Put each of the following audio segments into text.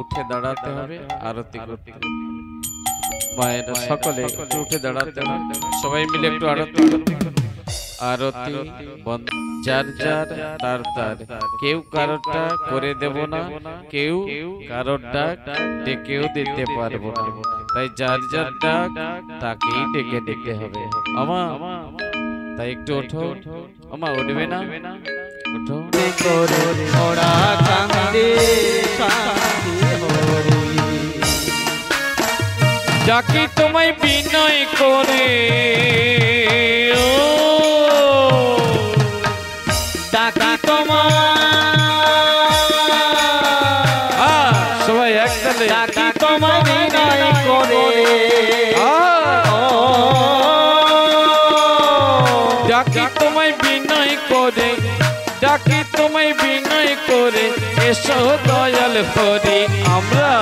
উঠে দাঁড়াতে হবে, আরতি করতে হবে। মায়েরা সকলে একটু উঠে দাঁড়াতে হবে, সবাই মিলে একটু আরতি করবে। আরতি যার যার তার তার, কেউ কারোরটা করে দেব না, কেউ কারোরটা ডেকেও দিতে পারবো না, তাই যার যার ডাক তাকেই ডেকে ডেকে হবে। আমা তাই একটু ওঠো, আমা উঠবে না, ওঠো। ডাকি তোমায় বিনয় করে, ডাকি তোমায়, সবাই একসাথে ডাকি তোমায় বিনয় করে, ডাকি তোমায় বিনয় করে, ডাকি তোমায় বিনয় করে, এসো দয়াল হরি। আমরা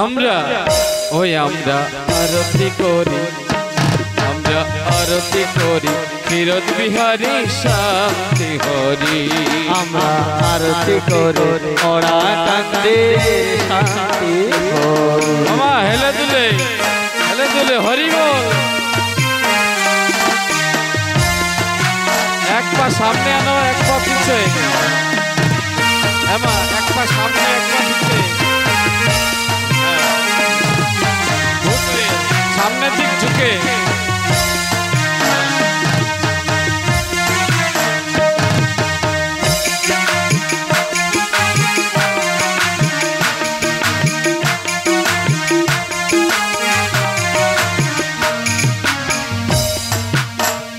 আমরা ওই আমরা আরতি করি, আমরা আরতি করি, ক্ষীরদ বিহারী শান্তি হরি। আমরা আরতি করি, ওরা কান্দে শান্তি হরি। মামা হেলে দুলে হরি বল। এক পা সামনে আনো, এক পা পিছে, এমা এক পা সামনে, এক পা পিছে, সামনের দিক ঝুঁকে।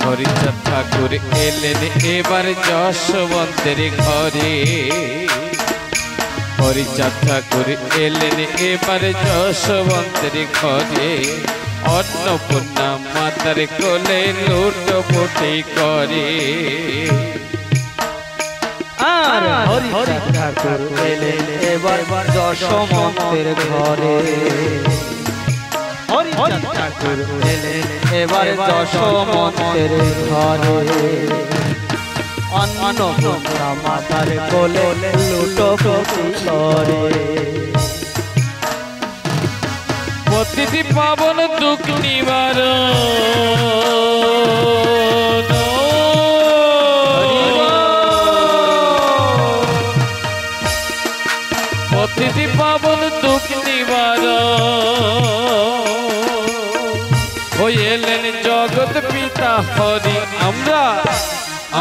হরিচাঁদ ঠাকুর এলেন এবার যশবন্তের ঘরে, হরিচাঁদ ঠাকুর এলেন এবার যশবন্তের ঘরে, অন্নপূর্ণা মাতার কোলে লুটোপুটি করে। আর হরিচাঁদ ঠাকুর এলেন এবার যশবন্তের ঘরে, হরিচাঁদ ঠাকুর এলেন এবার যশবন্তের ঘরে, অন্নপূর্ণা মাতার কোলে লুটোপুটি করে। প্রতিটি পাবন দুঃখ নিবারণ, প্রতিটি পাবন দুঃখ নিবারণ, ওই এলেন জগৎ পিতা হরি। আমরা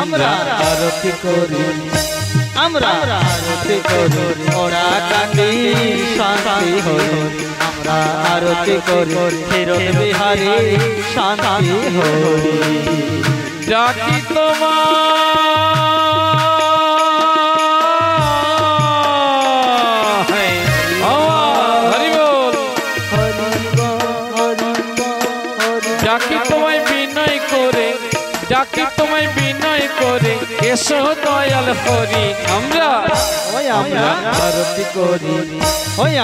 আমরা আরতি করি, আমরা আরতি করি, ওরা কান্দি শান্তি হরি। আমরা আরতি করি, ক্ষীরদ বিহারী শান্তি হরি। ডাকি তোমায়, হরি বল, ডাকি তোমায় বিনয় করে, ডাকি তোমায় বিনয় করে, এসো দয়াল হরি। আমরা আমরা আরতি করি,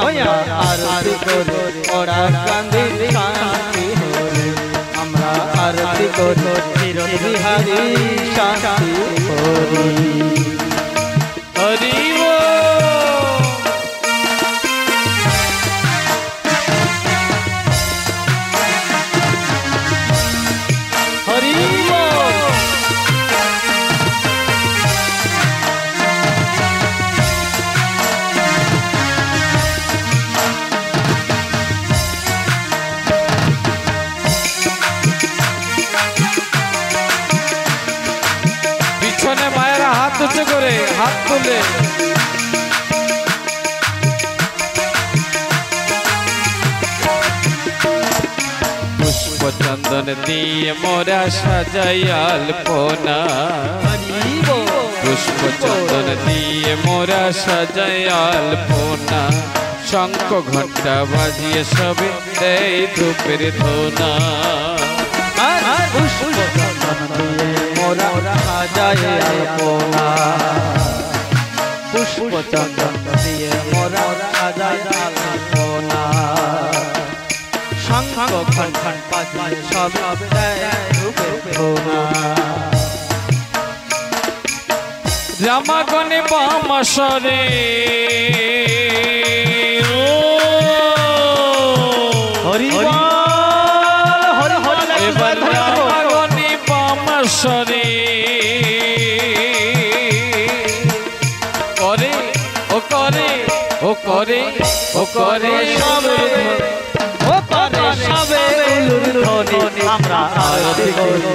আমরা আরতি করি, ওরা কান্দি শান্তি হরি। আমরা আরতি করি, ক্ষীরদ বিহারী শান্তি হরি। হরি হরি পিছনে মায়েরা হাত উঁচু করে, হাত তুলে পুষ্প চন্দন দিয়ে মোরা সাজাই আলপনা, পুষ্প চন্দন দিয়ে মোরা সাজাই আলপনা, শঙ্খ ঘণ্টা বাজিয়ে সবে দেয় ধূপের ধোনা। পুষ্প চন্দন দিয়ে মোরা সাজাই আলপনা, পুষ্প চন্দন দিয়ে মোরা সাজাই আলপনা, শঙ্খ ঘণ্টা বাজিয়ে সবে দেয় ধূপের ধোনা। রামাগণে বামাসরে করে সবে ও করে সবে ধ্বনি আমরা আরতি করি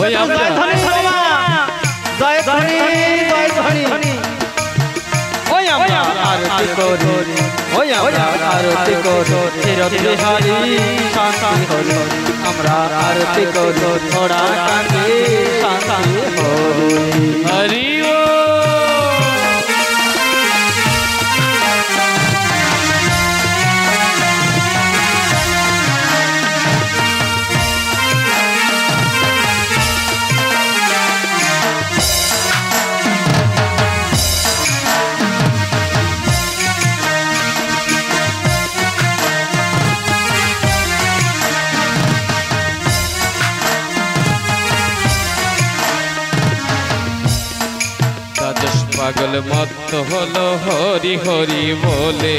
ওই আমরা জয় ধ্বনি জয় ধ্বনি ওই আমরা আরতি করি ওই আমরা আরতি করি চিরবিহারী শান্তি হরি আমরা আরতি করি ওরা কাঁদে শান্তি হরি হরি ও পাগল মত্ত হলো হরি হরি বলে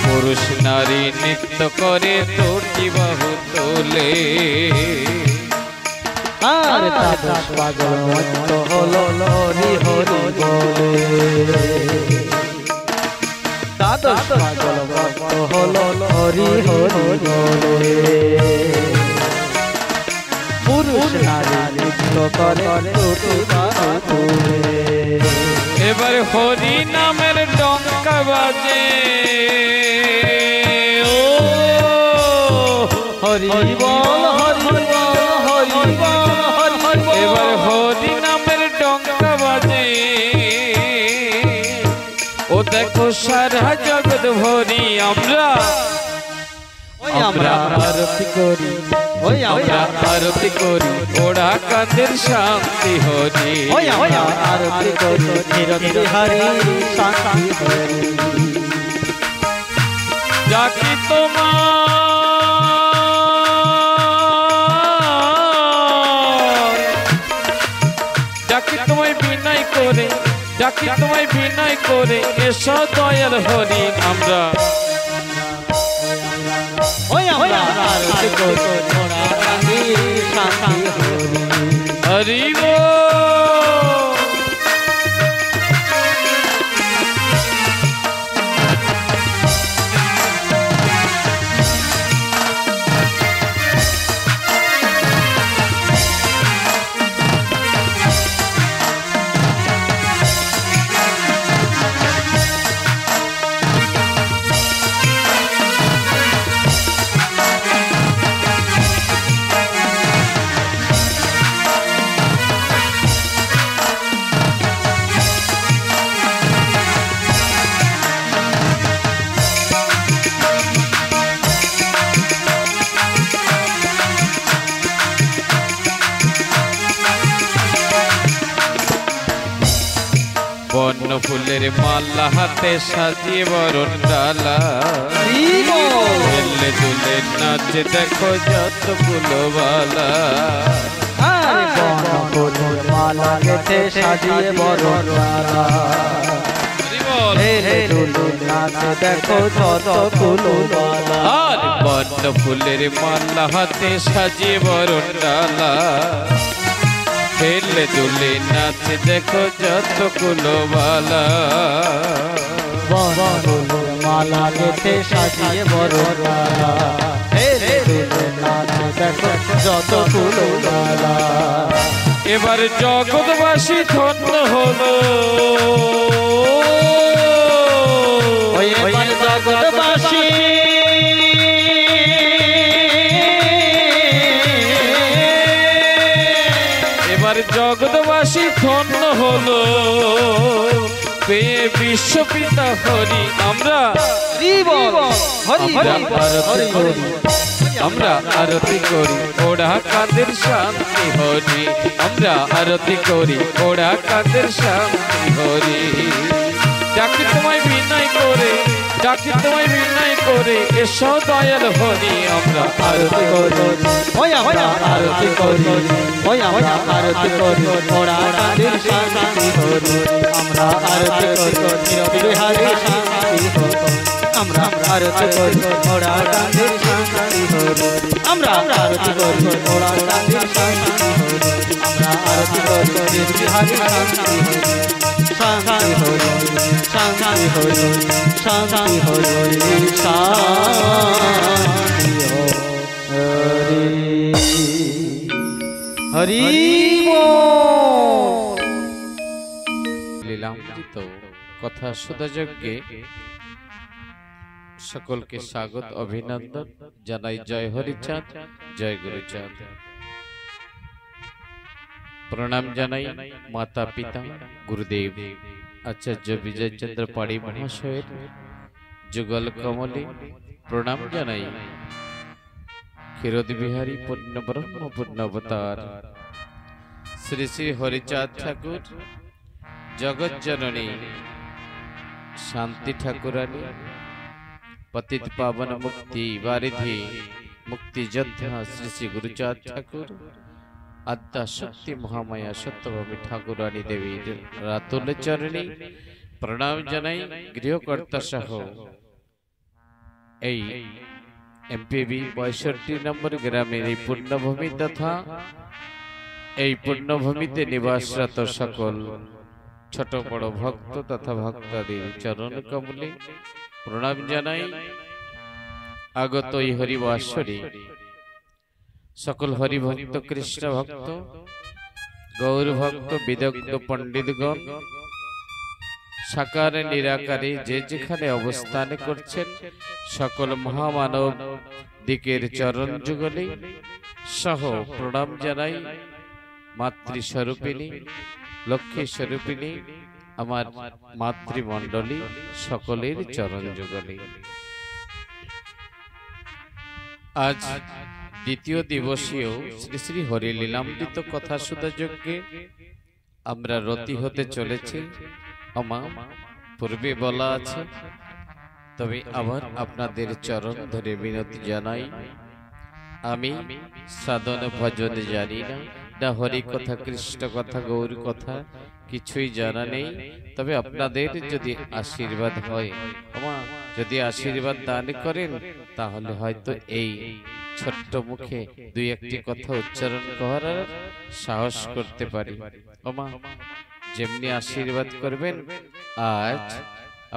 পুরুষ নারী নৃত্য করে তোটি বাহু তোলে আর তাপস পাগল মত্ত হলো হরি হরি বলে তাপস পাগল মত্ত হলো হরি হরি বলে পুরুষ নারী নৃত্য করে তোটি বাহু তোলে এবার হরি নামের ডঙ্কা বাজে ও হরি বল হরি বল হরি বল হরি বল এবার হরি নামের ডঙ্কা বাজে ও দেখো সারা জগৎ ভরি আমরা আরতি করি ওই আমরা আরতি করি ওরা কাদের শান্তি হরি ওই আমরা আরতি করি চিরবিহারী শান্তি হরি যাকি তোমার যাকি তোমায় বিনয় করে যাকি তোমায় বিনয় করে এসো দয়াল হরি আমরা ওই আমরা আরতি করি ওরা কাঁদে শান্তি হরি হরি গো বন্য ফুলের মালা হাতে সাজিয়ে বরণ ডালা হেলে দুলে নাচে দেখো যত ফুলবালা মালা গেথে সাজিয়ে বরণ ডালা হেলে দুলে নাচে দেখো যত ফুলবালা আর বন্য ফুলের মালা হাতে সাজিয়ে বরণ ডালা হেলে দুলে নাচে দেখো যত ফুলবালা মালা গেথে সাজিয়ে বরণ ডালা হেলে দুলে নাচে দেখো যত ফুলবালা এবার জগৎবাসী ধন্য হলো এবার জগৎবাসী এবার জগৎবাসী ধন্য হলো পেয়ে বিশ্বপিতা হরি আমরা আমরা আরতি করি ওরা কাদের শান্তি হরি আমরা আরতি করি ওরা কাদের শান্তি হরি যাকে তোমায় বিনয় করে যাকে তোমায় বিনয় করে এসো দয়াল হরি আমরা আরতি করি আরতি করি আরতি করি ওরা কাদের শান্তি হরি আমরা আরতি করি চিরবিহারী শান্তি হরি আমরা আরতি করি ওরা কাদের শান্তি হরি আমরা আরতি করি ওরা কাদের শান্তি হরি আমরা আরতি করি চিরবিহারী শান্তি হরি শান্তি হরি শান্তি হরি শান্তি হরি শান্তি হরি হরি লীলামৃত কথা সুধাযজ্ঞে সকলকে স্বাগত অভিনন্দন জানাই। জয় হরিচাঁদ, জয় গুরুচাঁদ। প্রণাম জানাই মাতা পিতা গুরুদেব আচার্য বিজয় চন্দ্র পাড়ি মহাশয়ের যুগল কমলে প্রণাম জানাই। ক্ষীরোদ বিহারী পূর্ণ ব্রহ্ম পূর্ণ অবতার শ্রী শ্রী হরিচাঁদ ঠাকুর, জগৎ জননী শান্তি ঠাকুরানী, পতিত পাবন মুক্তি বারিধি মুক্তি যোদ্ধা শ্রী শ্রী গুরুচাঁদ ঠাকুর, আদ্যা শক্তি মহামায়া সত্যভামী ঠাকুরানী দেবীর রাতুল চরণী প্রণাম জানাই। গৃহকর্তা সহ এই এমপিবি ৬৫ নম্বর গ্রামের এই পুণ্যভূমি তথা এই পুণ্যভূমিতে নিবাসরত সকল ছোট বড় ভক্ত তথা ভক্তাদের চরণ কমলে প্রণাম জানাই। আগত এই হরিবাসরে সকল হরিভক্ত, কৃষ্ণ ভক্ত, গৌর ভক্ত, বিদগ্ধ পণ্ডিতগণ সাকারে নিরাকারে যে যেখানে অবস্থান করছেন সকল মহামানব দিকের চরণ যুগলে সহ প্রণাম জানাই। মাতৃস্বরূপিণী, লক্ষ্মী স্বরূপিণী আমার মাতৃমণ্ডলী সকলের চরণ যুগলে আজ দ্বিতীয় দিবসীয় শ্রী শ্রী হরি লীলামৃত কথা সুধাযজ্ঞে আমরা রতি হতে চলেছি। পূর্বে বলা আছে, তবে আবার আপনাদের চরণ ধরে বিনতি জানাই। আমি সাধন ভজন জানি না, না হরি কথা, কৃষ্ণ কথা, গৌর কথা কিছুই জানা নেই। তবে আপনাদের যদি আশীর্বাদ হয়, যদি আশীর্বাদ দান করেন, তাহলে হয়তো এই ছোট্ট মুখে দুই একটি কথা উচ্চারণ করার সাহস করতে পারি। যেমনি আশীর্বাদ করবেন আজ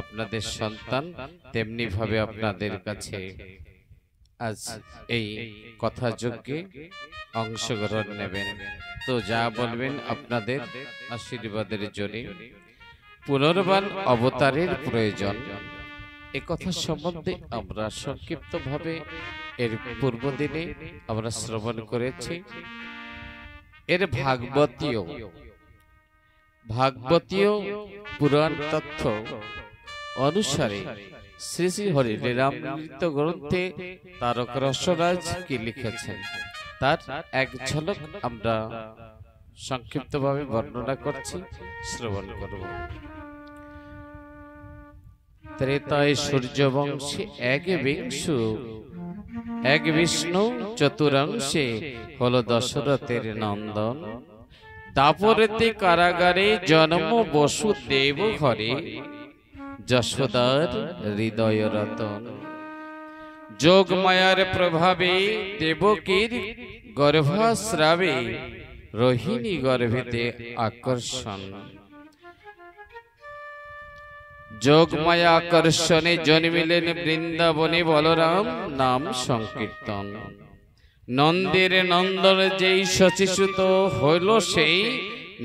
আপনাদের সন্তান তেমনি ভাবে আপনাদের কাছে আজ এই কথা যজ্ঞে অংশগ্রহণ নেবেন। তো যা বলবেন আপনাদের আশীর্বাদের জন্য পুনর্বার অবতারের প্রয়োজন, এ কথা সম্বন্ধে আমরা সংক্ষিপ্ত ভাবে এর পূর্ব দিনে আমরা শ্রবণ করেছি। এর ভাগবতীয় পুরাণ তথ্য অনুসারে শ্রী শ্রী হরি লীলামৃত গ্রন্থে তারক রসরাজ কি লিখেছেন তার এক ঝলক আমরা সংক্ষিপ্ত ভাবে বর্ণনা করছি, শ্রবণ করব। ত্রেতায় সূর্যবংশে এক বিষ্ণু চতুরাংশে হলো দশরথের নন্দন। দাপরেতে কারাগারে জন্ম বসুদেব ঘরে, যশোদার হৃদয় রতন। যোগ মায়ার প্রভাবে দেবকীর গর্ভস্রাবে, রোহিণী গর্ভেতে আকর্ষণ। যোগ মায়া আকর্ষণে জন্মিলেন বৃন্দাবনে বলরাম, নাম সংকীর্তন। নন্দের নন্দন যেই শচীসুত হইল, সেই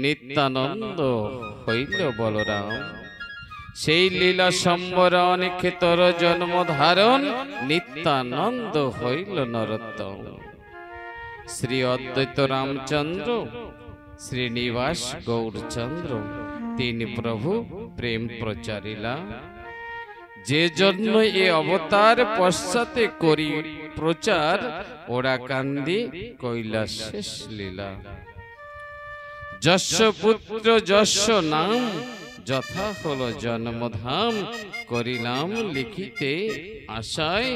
নিত্যানন্দ হইল বলরাম। সেই লীলা সম্বরণ ক্ষেতর জন্ম ধারণ, নিত্যানন্দ হইল নরোত্তম। শ্রী অদ্বৈত রামচন্দ্র, শ্রীনিবাস গৌরচন্দ্র, তিন প্রভু প্রেম প্রচারিলা। যে জন্য এ অবতার পশ্চাতে করি প্রচার, ওরা কান্দি কৈলাস শেষ লীলা। যশ পুত্র যশ নাম, যথা হলো জন্মধাম। করিলাম লিখিতে আশায়,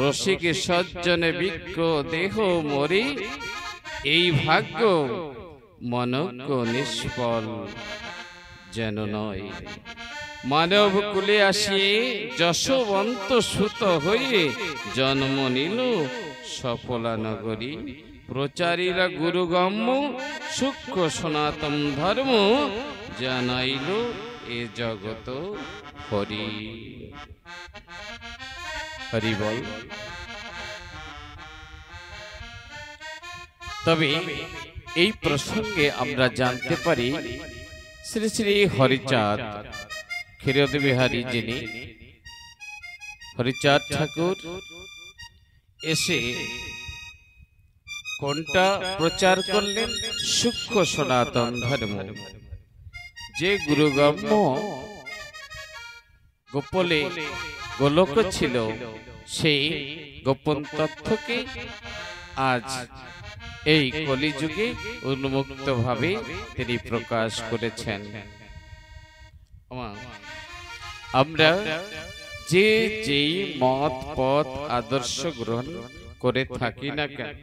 রসিক সজ্জনে বিজ্ঞ দেহ মরি। এই ভাগ্য মনজ্ঞ নিষ্ফল যেন নয়। মানব কুলে আসিয়ে যশবন্ত সুত হয়ে, জন্ম নিল সফলা নগরী। প্রচারীরা গুরুগম্য সূক্ষ্ম সনাতন ধর্ম, জানাইল এ জগত হরি। হরি বল। তবে এই প্রসঙ্গে আমরা জানতে পারি শ্রী শ্রী হরিচাঁদ ক্ষীরোদ বিহারী, যিনি হরিচাঁদ ঠাকুর এসে কোনটা প্রচার করলেন? সূক্ষ্ম সনাতন ধর্ম, যে গুরুগম্য গোপলে গোলক ছিল, সেই গোপন তথ্যকে আজ এই কলিযুগে উন্মুক্ত ভাবে তিনি প্রকাশ করেছেন। আমরা যে যেই মত পথ আদর্শ গ্রহণ করে থাকি না কেন,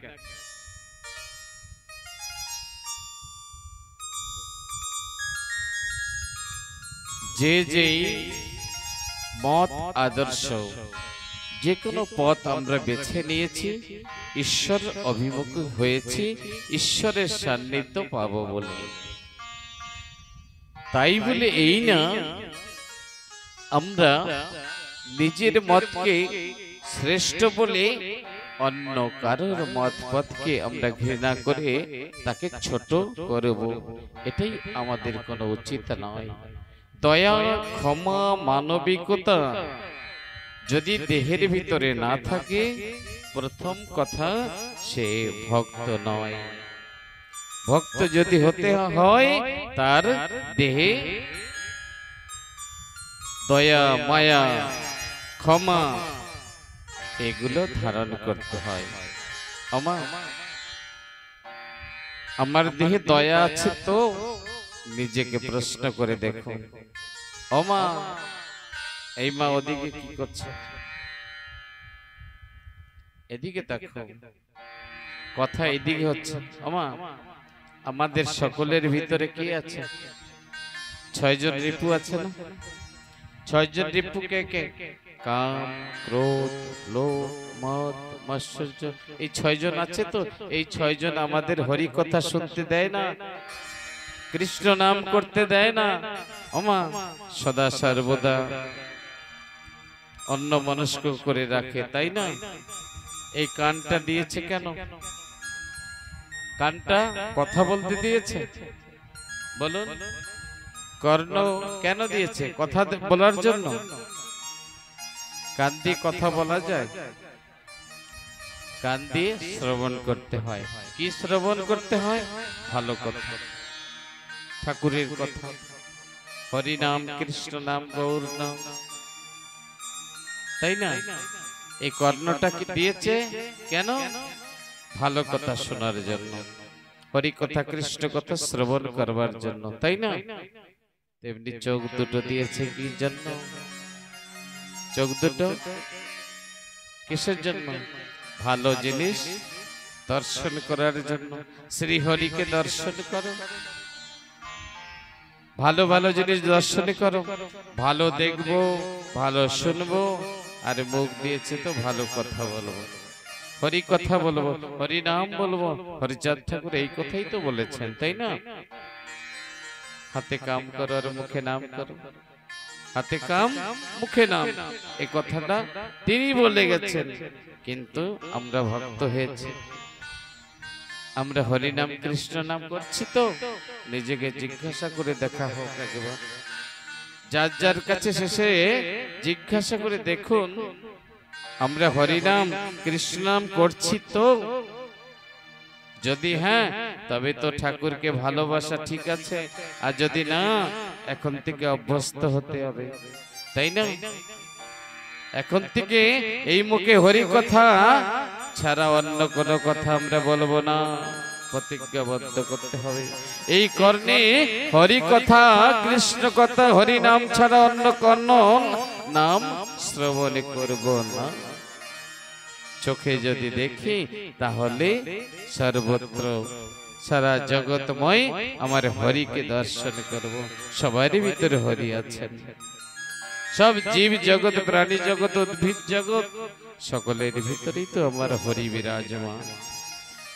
যে যেই মত আদর্শ, যে কোনো পথ আমরা বেছে নিয়েছি, ঈশ্বর অভিমুখ হয়েছি, ঈশ্বরের সান্নিধ্য পাবো বলে। তাই বলে এই না আমরা নিজের মতকে শ্রেষ্ঠ বলে অন্য কারোর মত পথকে আমরা ঘৃণা করে তাকে ছোট করব, এটাই আমাদের কোনো উচিত নয়। দয়া, ক্ষমা, মানবিকতা যদি দেহের ভিতরে না থাকে, প্রথম কথা সে ভক্ত নয়। ভক্ত যদি হতে হয়, তার দেহে দয়া, মায়া, ক্ষমা এগুলো ধারণ করতে হয়। আমার দেহে দয়া আছে তো? নিজেকে প্রশ্ন করে দেখো। ওমা, এই মা ওদিকে কি করছে? এদিকে দেখো, কথা এদিকে হচ্ছে। ওমা, আমাদের সকলের ভিতরে কি আছে? 6 জন রিপু আছে না? 6 জন রিপু কে কে? কাম, ক্রোধ, লোভ, মদ, মাৎসর্য, এই 6 জন আছে তো? এই 6 জন আমাদের হরি কথা শুনতে দেয় না, কৃষ্ণ নাম করতে দেয় না। ওমা, সদা সর্বদা অন্য মনস্ক করে রাখে, তাই না? এই কানটা দিয়েছে কেন? কানটা কথা বলতে দিয়েছে, বলুন। কর্ণ কেন দিয়েছে? কথা বলার জন্য। কান দিয়ে কথা বলা যায়? কান দিয়ে শ্রবণ করতে হয়। কি শ্রবণ করতে হয়? ভালো কথা, ঠাকুরের কথা, হরি নাম, কৃষ্ণ নাম, গৌর নাম, তাই না? এই কর্ণটা কি দিয়েছে কেন? ভালো কথা শোনার জন্য, হরি কথা, কৃষ্ণ কথা শ্রবণ করবার জন্য, তাই না? তেমনি চোখ দুটো দিয়েছে কি জন্য? চোখ দুটো কিসের জন্য? ভালো জিনিস দর্শন করার জন্য। শ্রী হরিকে দর্শন করো, ভালো ভালো জিনিস দর্শন করো, ভালো দেখবো, ভালো শুনবো, আর মুখ দিয়েছে তো ভালো কথা বলবো, হরি কথা বলবো, হরি নাম বলবো। হরিচাঁদ ঠাকুর এই কথাই তো বলেছেন, তাই না? হাতে কাম করো আর মুখে নাম করো, হাতে কাম মুখে নাম, এই কথাটা তিনি বলে গেছেন। কিন্তু আমরা ভক্ত হয়েছি, আমরা হরি নাম, কৃষ্ণ নাম করছি তো? নিজেকে জিজ্ঞাসা করে দেখা হোক একবার, যার যার কাছে শেষে জিজ্ঞাসা করে দেখুন, আমরা হরি নাম, কৃষ্ণ নাম করছি তো? যদি হ্যাঁ, তবে তো ঠাকুরকে ভালোবাসা ঠিক আছে, আর যদি না, এখন থেকে অভ্যস্ত হতে হবে, তাই না? এখন থেকে এই মুখে হরি কথা ছাড়া অন্য কোনো কথা আমরা বলবো না, প্রতিজ্ঞাবদ্ধ করতে হবে। এই কর্ণে হরি কথা, কৃষ্ণ কথা, হরি নাম ছাড়া অন্য কোন নাম শ্রবণ করব না। চোখে যদি দেখি, তাহলে সর্বত্র সারা জগৎময় আমার হরিকে দর্শন করব। সবারই ভিতরে হরি আছেন, সব জীব জগৎ, প্রাণী জগৎ, উদ্ভিদ জগৎ, সকলের ভিতরেই তো আমার হরি বিরাজমান।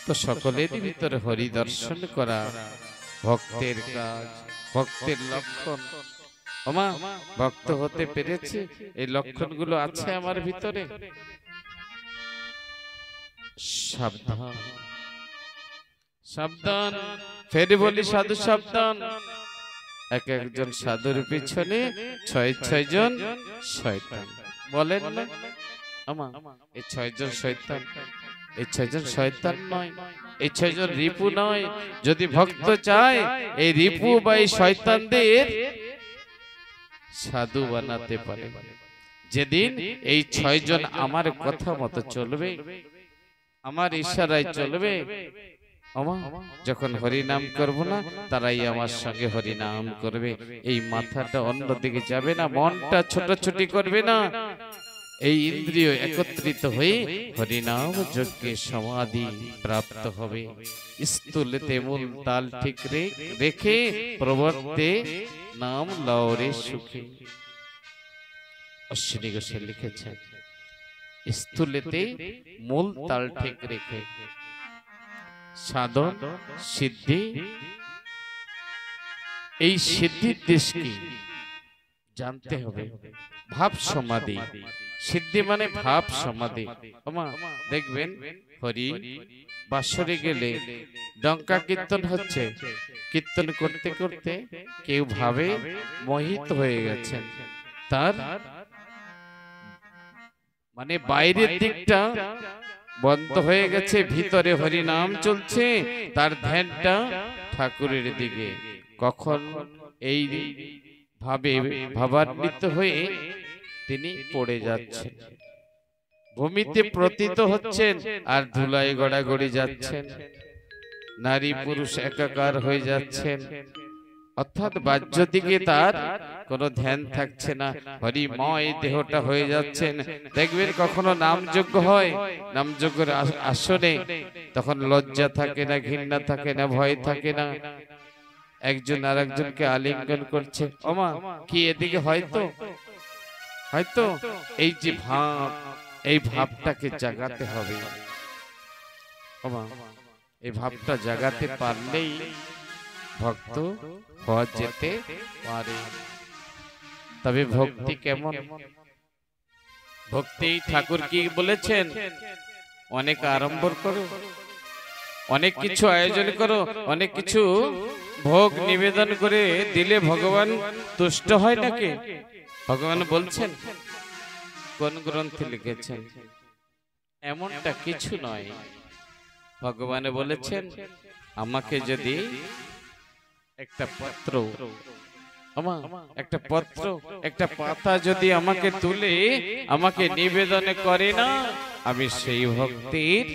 তো সকলের ভিতরে হরি দর্শন করা ভক্তের কাজ, ভক্তের লক্ষণ। ওমা ভক্ত হতে পেরেছে, এই লক্ষণগুলো আছে আমার ভিতরে। সাবধান সাবধান, ফের বলি সাধু সাবধান। এক একজন সাধুর পিছনে ৬ জন শয়তান। বলেন না আমা, এই ৬ জন শয়তান, এই ৬ জন শয়তান নয়, এই ৬ জন রিপু নয়। যদি ভক্ত চায় এই রিপু বা এই শয়তানদের সাধু বানাতে পারে। যেদিন এই ৬ জন আমার কথা মতো চলবে, আমার ইশারায় চলবে, যখন হরি নাম করব না তারাই আমার সঙ্গে হরি নাম করবে। এই মাথাটা অন্যদিকে যাবে না, মনটা ছোটাছুটি করবে না। এই ইন্দ্রিয় একত্রিত হয়ে হরিনাম যজ্ঞে সমাধি প্রাপ্ত হবে। স্থূলতে মূল তাল ঠিক রেখে প্রবর্তে নাম লওরে সুখে। অশ্বিনী ঘোষাল লিখেছেন, স্থূলতে মূল তাল ঠিক রেখে সাধন সিদ্ধি, এই সিদ্ধির দেশ কি জানতে হবে। ভাব সমাধি, সিদ্ধি মানে ভাব সমাধি। দেখবেন হরি বাসরে গেলে ডঙ্কা কীর্তন হচ্ছে, কীর্তন করতে করতে কেউ ভাবে মোহিত হয়ে গেছেন, তার মানে বাইরের দিকটা বন্ধ হয়ে গেছে, ভিতরে হরি নাম চলছে, তার ধ্যানটা ঠাকুরের দিকে। কখন এই ভাবে ভাবান্বিত হয়ে তিনি পড়ে যাচ্ছেন, ভূমিতে পতিত হচ্ছেন আর ধুলায় গড়াগড়ি যাচ্ছেন, নারী পুরুষ একাকার হয়ে যাচ্ছেন। অর্থাৎ বাহ্য দিকে তার কোনো ধ্যান থাকছে না, হরিময় দেহটা হয়ে যাচ্ছেন। দেখবেন কখনো নামযজ্ঞ হয়, নামযজ্ঞের আসনে তখন লজ্জা থাকে না, ঘৃণা থাকে না, ভয় থাকে না। একজন আর একজনকে আলিঙ্গন করছে, ওমা কি এদিকে হয়তো হয়তো এই যে ভাব, এই ভাবটাকে জাগাতে হবে। ওমা এই ভাবটা জাগাতে পারলেই ভক্ত হওয়া যেতে পারে। তবে ভক্তি কেমন? ভক্তি ঠাকুর কি বলেছেন? অনেক আড়ম্বর করো, অনেক কিছু আয়োজন করো, অনেক কিছু ভোগ নিবেদন করে দিলে ভগবান তুষ্ট হয় নাকি? ভগবান বলছেন, কোন গ্রন্থে লিখেছেন? এমনটা কিছু নয়। ভগবান বলেছেন, আমাকে যদি একটা পত্র, একটা পত্র, একটা পাতা যদি আমাকে তুলে আমাকে নিবেদন করে না, আমি সেই ভক্তির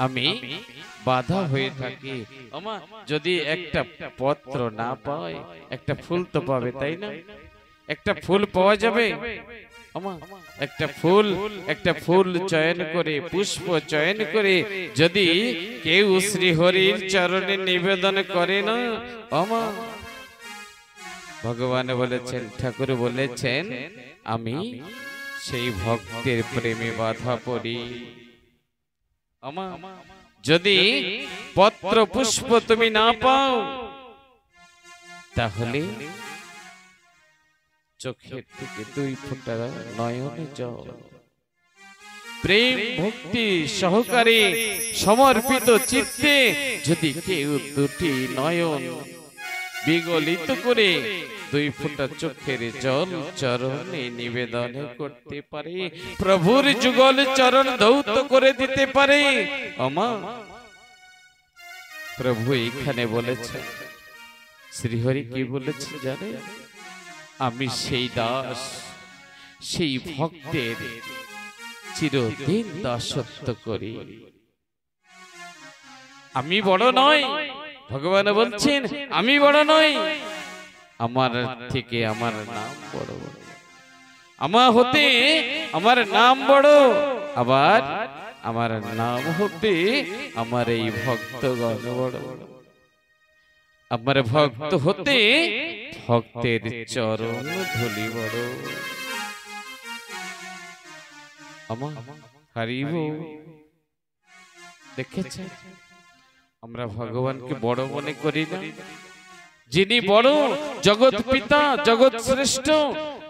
আমি বাধা হয়ে থাকি। যদি একটা পত্র না পায়, একটা ফুল তো পাবে, তাই না? একটা ফুল পাওয়া যাবে, একটা ফুল চয়ন করে, পুষ্প চয়ন করে যদি কেউ শ্রী হরির চরণে নিবেদন করে না, ভগবান বলেছেন, ঠাকুর বলেছেন, আমি সেই ভক্তের প্রেমে বাধা পড়ি। যদি পত্র পুষ্প তুমি না পাও, তাহলে চোখের থেকে 2 ফোঁটা নয়নে জল, প্রেম ভক্তি সহকারে সমর্পিত চিত্তে যদি কেউ 2টি নয়ন বিগলিত করে 2 ফোঁটা চোখের জল চরণে নিবেদন করতে পারে, প্রভুর যুগল চরণ ধৌত করে দিতে পারে। প্রভু এখানে বলেছেন, শ্রীহরি কি বলেছে জানে? আমি সেই দাস, সেই ভক্তের চিরদিন দাসত্ব করি। আমি বড় নয়, ভগবান বলছেন, আমি বড় নই, আমার থেকে আমার নাম বড়। আমার হতে আমার নাম বড়, আবার আমার নাম হতে আমার এই ভক্তগণ বড়। আমার ভক্ত হতে ভক্তের চরণ ধুলি বড়। আমার হরিব দেখেছেন, আমরা ভগবানকে বড় মনে করি না? যিনি বড়, জগৎ পিতা, জগৎ শ্রেষ্ঠ,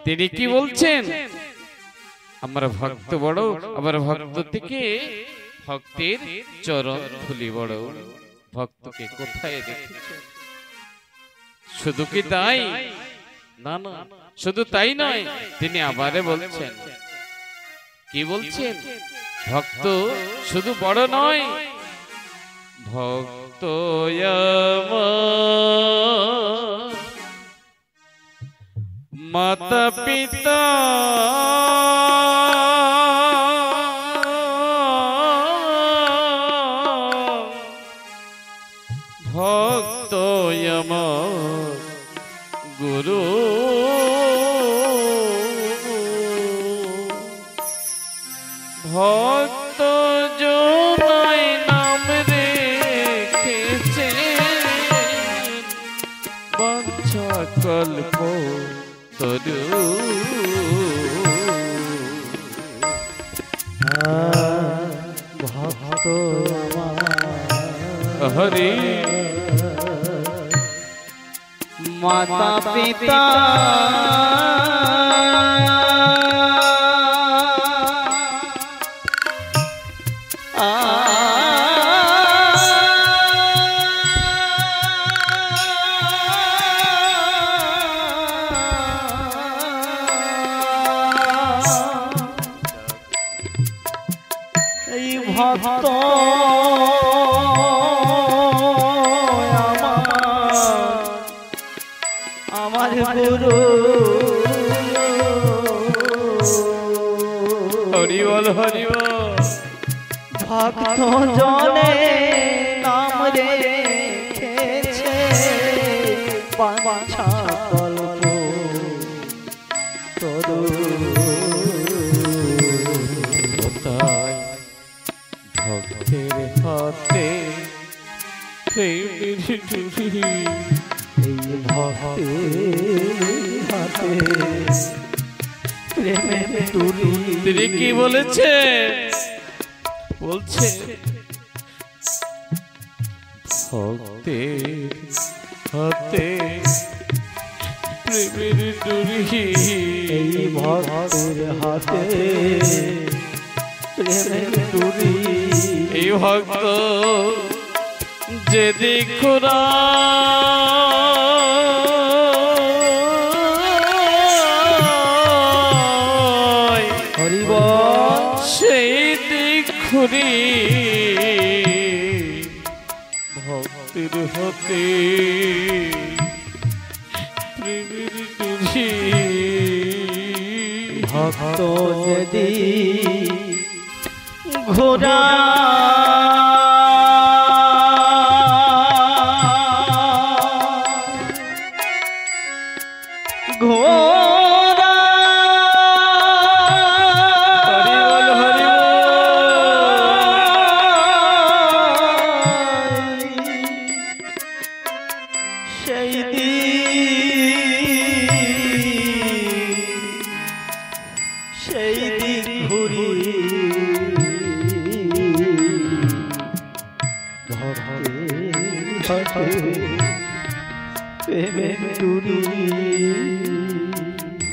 তিনি কি বলছেন? আমরা ভক্ত বড়, আবার ভক্ত থেকে ভক্তের চরণ ধুলি বড়। ভক্তকে কোথায় দেখেছেন? শুধু কি তাই? না না, শুধু তাই নয়, তিনি আবারে বলছেন, কি বলছেন? ভক্ত শুধু বড় নয়, ভক্ত মাতা পিতা ভক্ত গুরু ভক্ত জনাই নাম রেখেছে বাঞ্ছা কল্প তরু ভক্ত হরি মাতা পিতা এই ভক্ত আমার গুরু হরি বল হরি বল। ভক্ত জনে নাম রেখেছে বাঞ্ছা কল্প তরু ভক্তের হাতে প্রেমের ডুরি, এই ভক্তের হাতে প্রেমের ডুরি। তিনি কি বলেছে? বলছে ভক্তের হাতে প্রেমের ডুরি, এই ভক্তের হাতে প্রেমের ডুরি। এই ভক্ত যেদিক খোরা হরি বল। সেই দিক ঘুরি ভক্তির হতে প্রেমের ডুরি। ভক্ত যদি ঘোরা ঘোরা হরি বল হরি বল। সেই দিক ঘুরি প্রেমের ডুরি।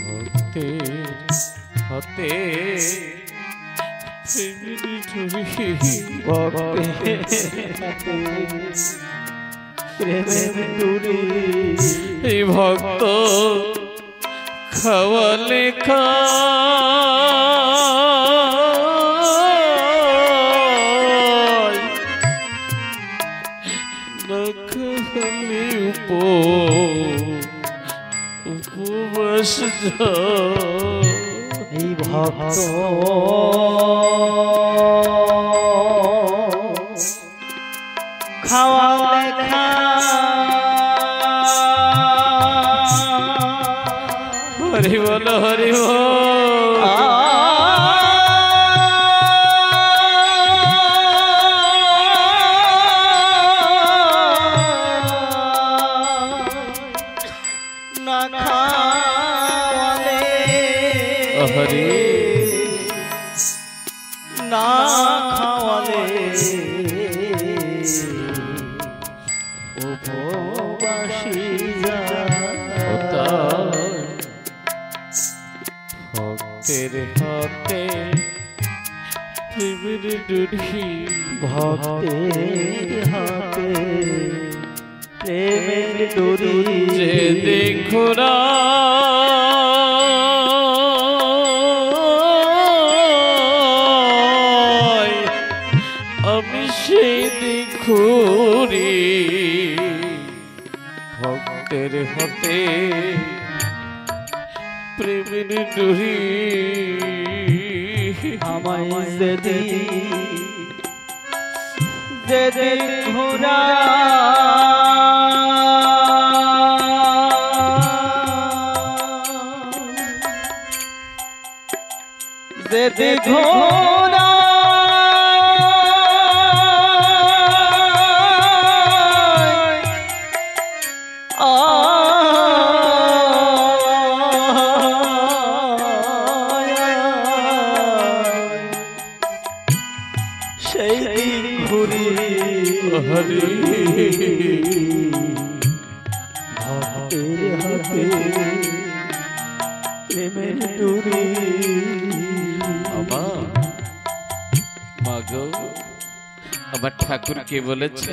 ভক্তের হাতে প্রেমের ডুরি, প্রেমের ডুরি। এই ভক্ত খাওয়া লেখা উপবাস এই ভক্ত খাওয়া লেখা হরি বল হরি বল। না খাওয়ালে হরি না খাওয়ালে ভক্তের হাতে প্রেমের ডুরি ভক্তের হাতে প্রেমের ডুরি যে দেখুরা আমি সেই দেখুরি ভক্তের হাতে প্রেমের ডুরি আমায় যেদিন ঘোরা যেদিন ঘোরা হরি ভক্তের হাতে প্রেমের ডুরি মাগো আমার ঠাকুর কে বলেছে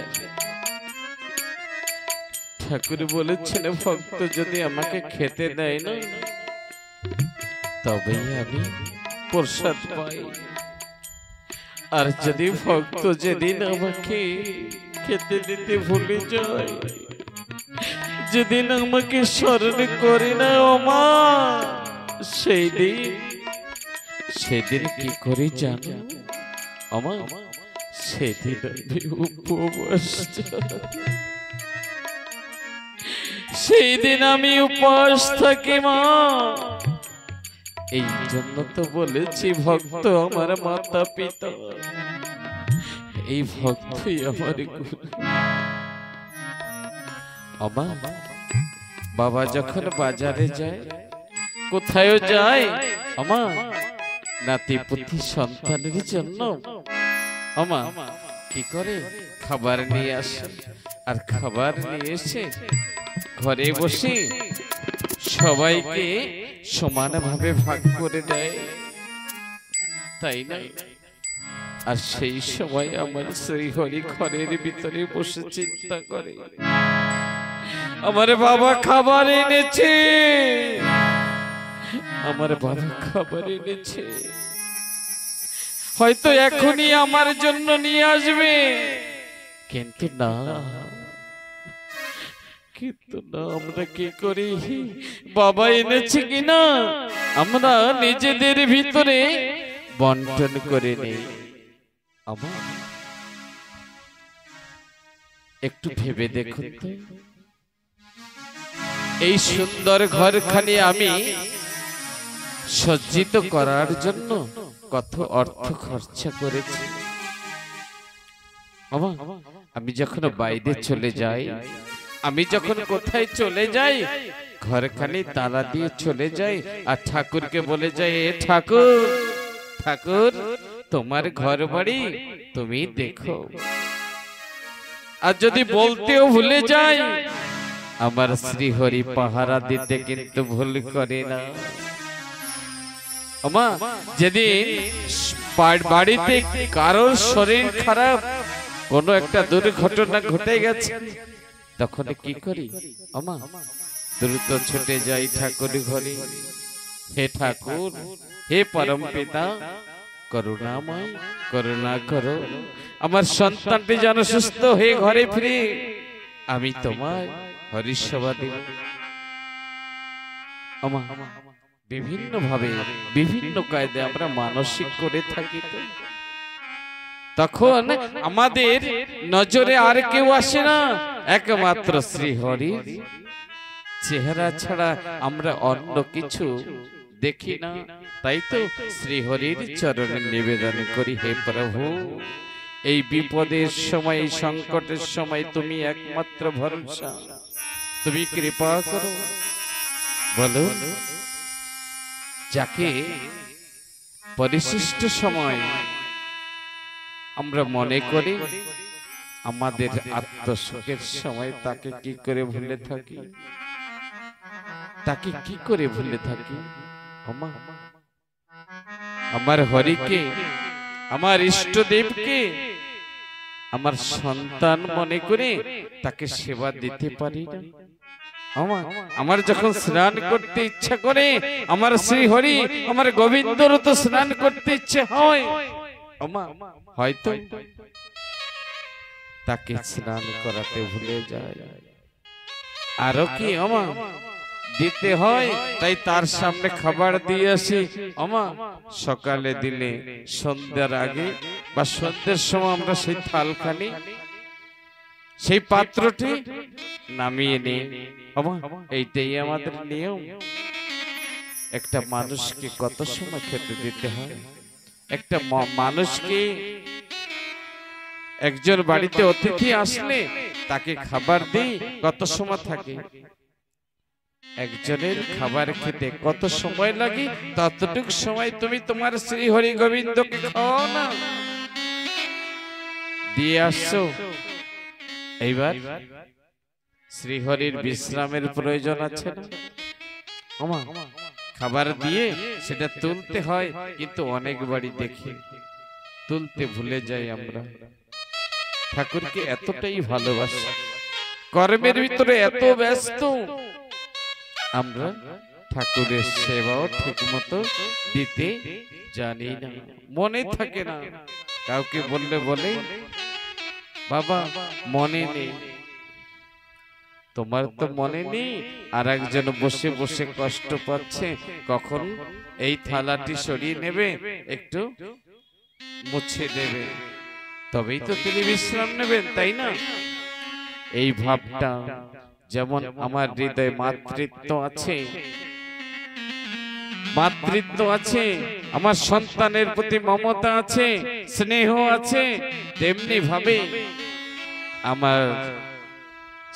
ঠাকুর বলেছেন ভক্ত যদি আমাকে খেতে দেয় না তবেই আমি প্রসাদ পাই আর যদি ভক্ত যেদিন আমাকে খেতে দিতে ভুলে যায় যেদিন আমাকে স্মরণ করে না ও মা সেদিন কি করে জানো আমার সেদিন আমি উপবাস সেই দিন আমি উপবাস থাকি মা এই জন্য তো বলেছি ভক্ত আমার মাতা পিতা এই ভক্তই আমার গুরু আমার বাবা যখন বাজারে যায় কোথায় যায় আমার নাতি পুতি সন্তানের জন্য আমার কি করে খাবার নিয়ে আসে আর খাবার নিয়ে এসে ঘরে বসে সবাইকে সমানভাবে ভাগ করে দেয় তাই না আর সেই সময় আমার শ্রীহরি ঘরের ভিতরে বসে চিন্তা করে আমার বাবা খাবার এনেছে আমার বাবা খাবার এনেছে হয়তো এখনই আমার জন্য নিয়ে আসবে কিন্তু না আমরা কি করি বাবা এনেছে কিনা আমরা নিজেদের ভিতরে বন্টন করে নেই আমার একটু ভেবে দেখুন তো এই সুন্দর ঘরখানি আমি সজ্জিত করার জন্য কত অর্থ খরচা করেছি আমি যখন বাইরে চলে যাই আমি যখন কোথায় চলে যাই ঘরখানি তালা দিয়ে চলে যাই আর ঠাকুরকে বলে যাই এ ঠাকুর ঠাকুর তোমার ঘর বাড়ি তুমি দেখো আর যদি বলতেও ভুলে যাই আমার শ্রীহরি পাহারা দিতে কিন্তু ভুল করে না আমা যেদিন বাড়িতে কারোর শরীর খারাপ কোনো একটা দুর্ঘটনা ঘটে গেছে তখন কি করি আমা দ্রুত ছুটে যাই ঠাকুর ঘরে হে ঠাকুর হে পরম পিতা করুণাময় করুণা করো আমার সন্তানটি যেন সুস্থ হয়ে ঘরে ফিরে আমি তোমায় হরিসেবা দেব আমা বিভিন্ন ভাবে বিভিন্ন কায়দে আমরা মানসিক করে থাকি তো তখন আমাদের নজরে আর কেউ আসে না একমাত্র শ্রীহরির চেহারা ছাড়া আমরা অন্য কিছু দেখি না তাই তো শ্রীহরির চরণে নিবেদন করি হে প্রভু এই বিপদের সময় এই সংকটের সময় তুমি একমাত্র ভরসা তুমি কৃপা করো বলো যাকে পরিশিষ্ট সময় আমরা মনে করি আমাদের আত্মসুখের সময় তাকে কি করে ভুলে থাকি তাকে কি করে ভুলে থাকি ওমা আমার হরিকে আমার ইষ্টদেবকে আমার সন্তান মনে করে তাকে সেবা দিতে পারি না। আমার যখন স্নান করতে ইচ্ছা করে আমার শ্রী হরি আমার গোবিন্দর তো স্নান করতে ইচ্ছে হয়, হয়তো তাকে স্নান করাতে ভুলে যায়। আরো কি দিতে হয়, তাই তার সামনে খাবার দিয়ে আসি। সকালে দিলে সন্ধ্যার আগে বা সন্ধ্যের সময় আমরা সেই থালখানি সেই পাত্রটি নামিয়ে নিই। এইটাই আমাদের নিয়ম। একটা মানুষকে কত সময় খেতে দিতে হয়? একটা মানুষকে একজন বাড়িতে অতিথি আসলে তাকে খাবার দিই, কত সময় থাকে? একজনের খাবার খেতে কত সময় লাগে, ততটুকু সময় তুমি তোমার শ্রী হরি গোবিন্দকে খাও না, দিয়ে আসছো। এইবার শ্রীহরির বিশ্রামের প্রয়োজন আছে না? খাবার দিয়ে সেটা তুলতে হয়, কিন্তু অনেক বাড়ি দেখি তুলতে ভুলে যাই আমরা। ঠাকুরকে এতটাই ভালোবাসি, কর্মের ভিতরে এত ব্যস্ত, আমরা ঠাকুরের সেবাও ঠিক মতো দিতে জানি না, মনে থাকে না। কাউকে বললে বলে বাবা মনে নেই। তোমার তো মনে নেই, আর একজন বসে বসে কষ্ট পাচ্ছে, কখন এই থালাটি সরিয়ে নেবে, একটু মুছে দেবে, তবেই তো তিনি বিশ্রাম নেবেন, তাই না? এই ভাবটা যেমন আমার হৃদয়ে মাতৃত্ব আছে, মাতৃত্ব আছে, আমার সন্তানের প্রতি মমতা আছে, স্নেহ আছে, তেমনি ভাবে আমার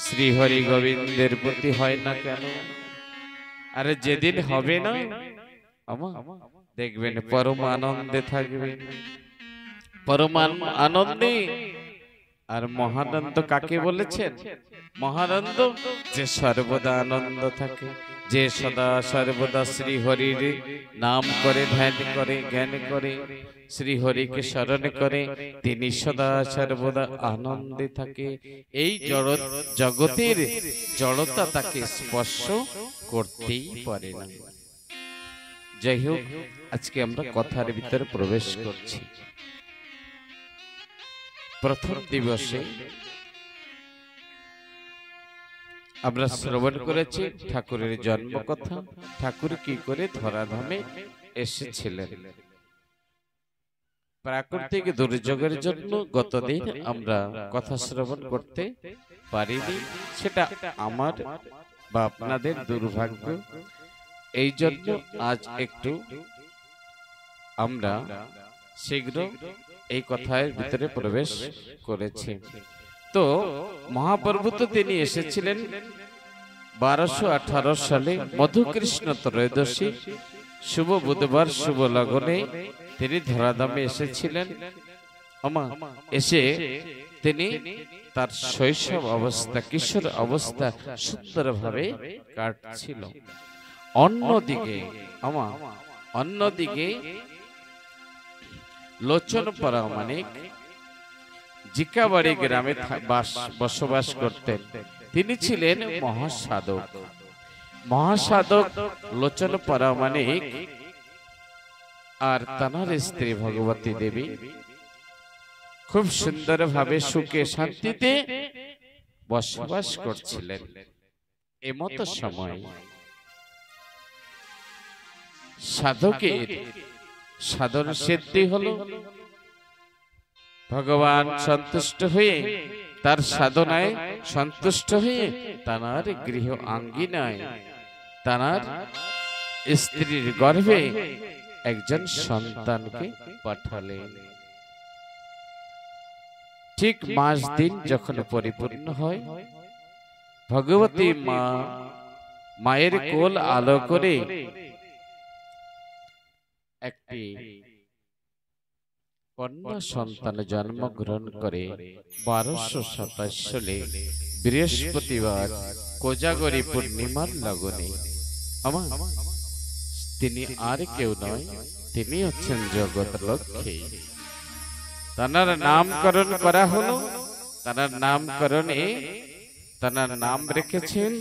শ্রী হরি গোবিন্দের প্রতি হয় না কেন? আরে যেদিন হবে না, দেখবেন পরম আনন্দে থাকবে, পরম আনন্দে। আর মহানন্দ কাকে বলেছেন? মহানন্দ যে সর্বদা আনন্দ থাকে, যে সদা সর্বদা শ্রী হরির নাম করে, ধ্যান করে, জ্ঞান করে, শ্রী হরিকে স্মরণ করে, তিনি সদা সর্বদা আনন্দে থাকে। এই জগতের জড়তা তাকে স্পর্শ করতেই পারে না। যাই হোক, আজকে আমরা কথার ভিতরে প্রবেশ করছি। প্রথম দিবসে আমরা শ্রবণ করেছি ঠাকুরের জন্ম কথা, ঠাকুর কি করে ধরাধামে এসেছিলেন। প্রাকৃতিক দুর্যোগের জন্য গতদিন আমরা কথা শ্রবণ করতে পারিনি, সেটা আমার বা আপনাদের দুর্ভাগ্য। এই জন্য আজ একটু আমরা শীঘ্র এই কথার ভিতরে প্রবেশ করেছি। তো মহাপ্রভু তো তিনি এসেছিলেন 1218 সালে মধুকৃষ্ণ ত্রয়োদশী শুভ বুধবার শুভ লগনে তিনি ধরাধামে এসেছিলেন। এসে তিনি তার শৈশব অবস্থা, কিশোর অবস্থা সুন্দরভাবে কাটছিল। অন্যদিকে লোচন পরামানিক জিকাবাড়ি গ্রামে বসবাস করতেন। তিনি ছিলেন মহাসাধক। মহাসাধক লোচন পরামানিক আর তানার স্ত্রী ভগবতী দেবী খুব সুন্দরভাবে সুখে শান্তিতে বসবাস করছিলেন। এমতো সময় সাধকের সাধন সিদ্ধি হলো। ভগবান সন্তুষ্ট হয়ে, তার সাধনায় সন্তুষ্ট হয়ে তানার গৃহ আঙ্গিনায়, তানার স্ত্রীর গর্ভে একজন সন্তানকে পাঠালেন। ঠিক মাস দিন যখন পরিপূর্ণ হয়, ভগবতী মা মায়ের কোল আলো করে একটি কন্যা সন্তান জন্মগ্রহণ করে 1227 সালে বৃহস্পতিবার কোজাগরী পূর্ণিমার লগনে। তিনি আর কেউ নয়, তিনি হচ্ছেন জগৎ লক্ষ্মী। তার নামকরণ করা হলো, তার নামকরণে তার নাম রেখেছেন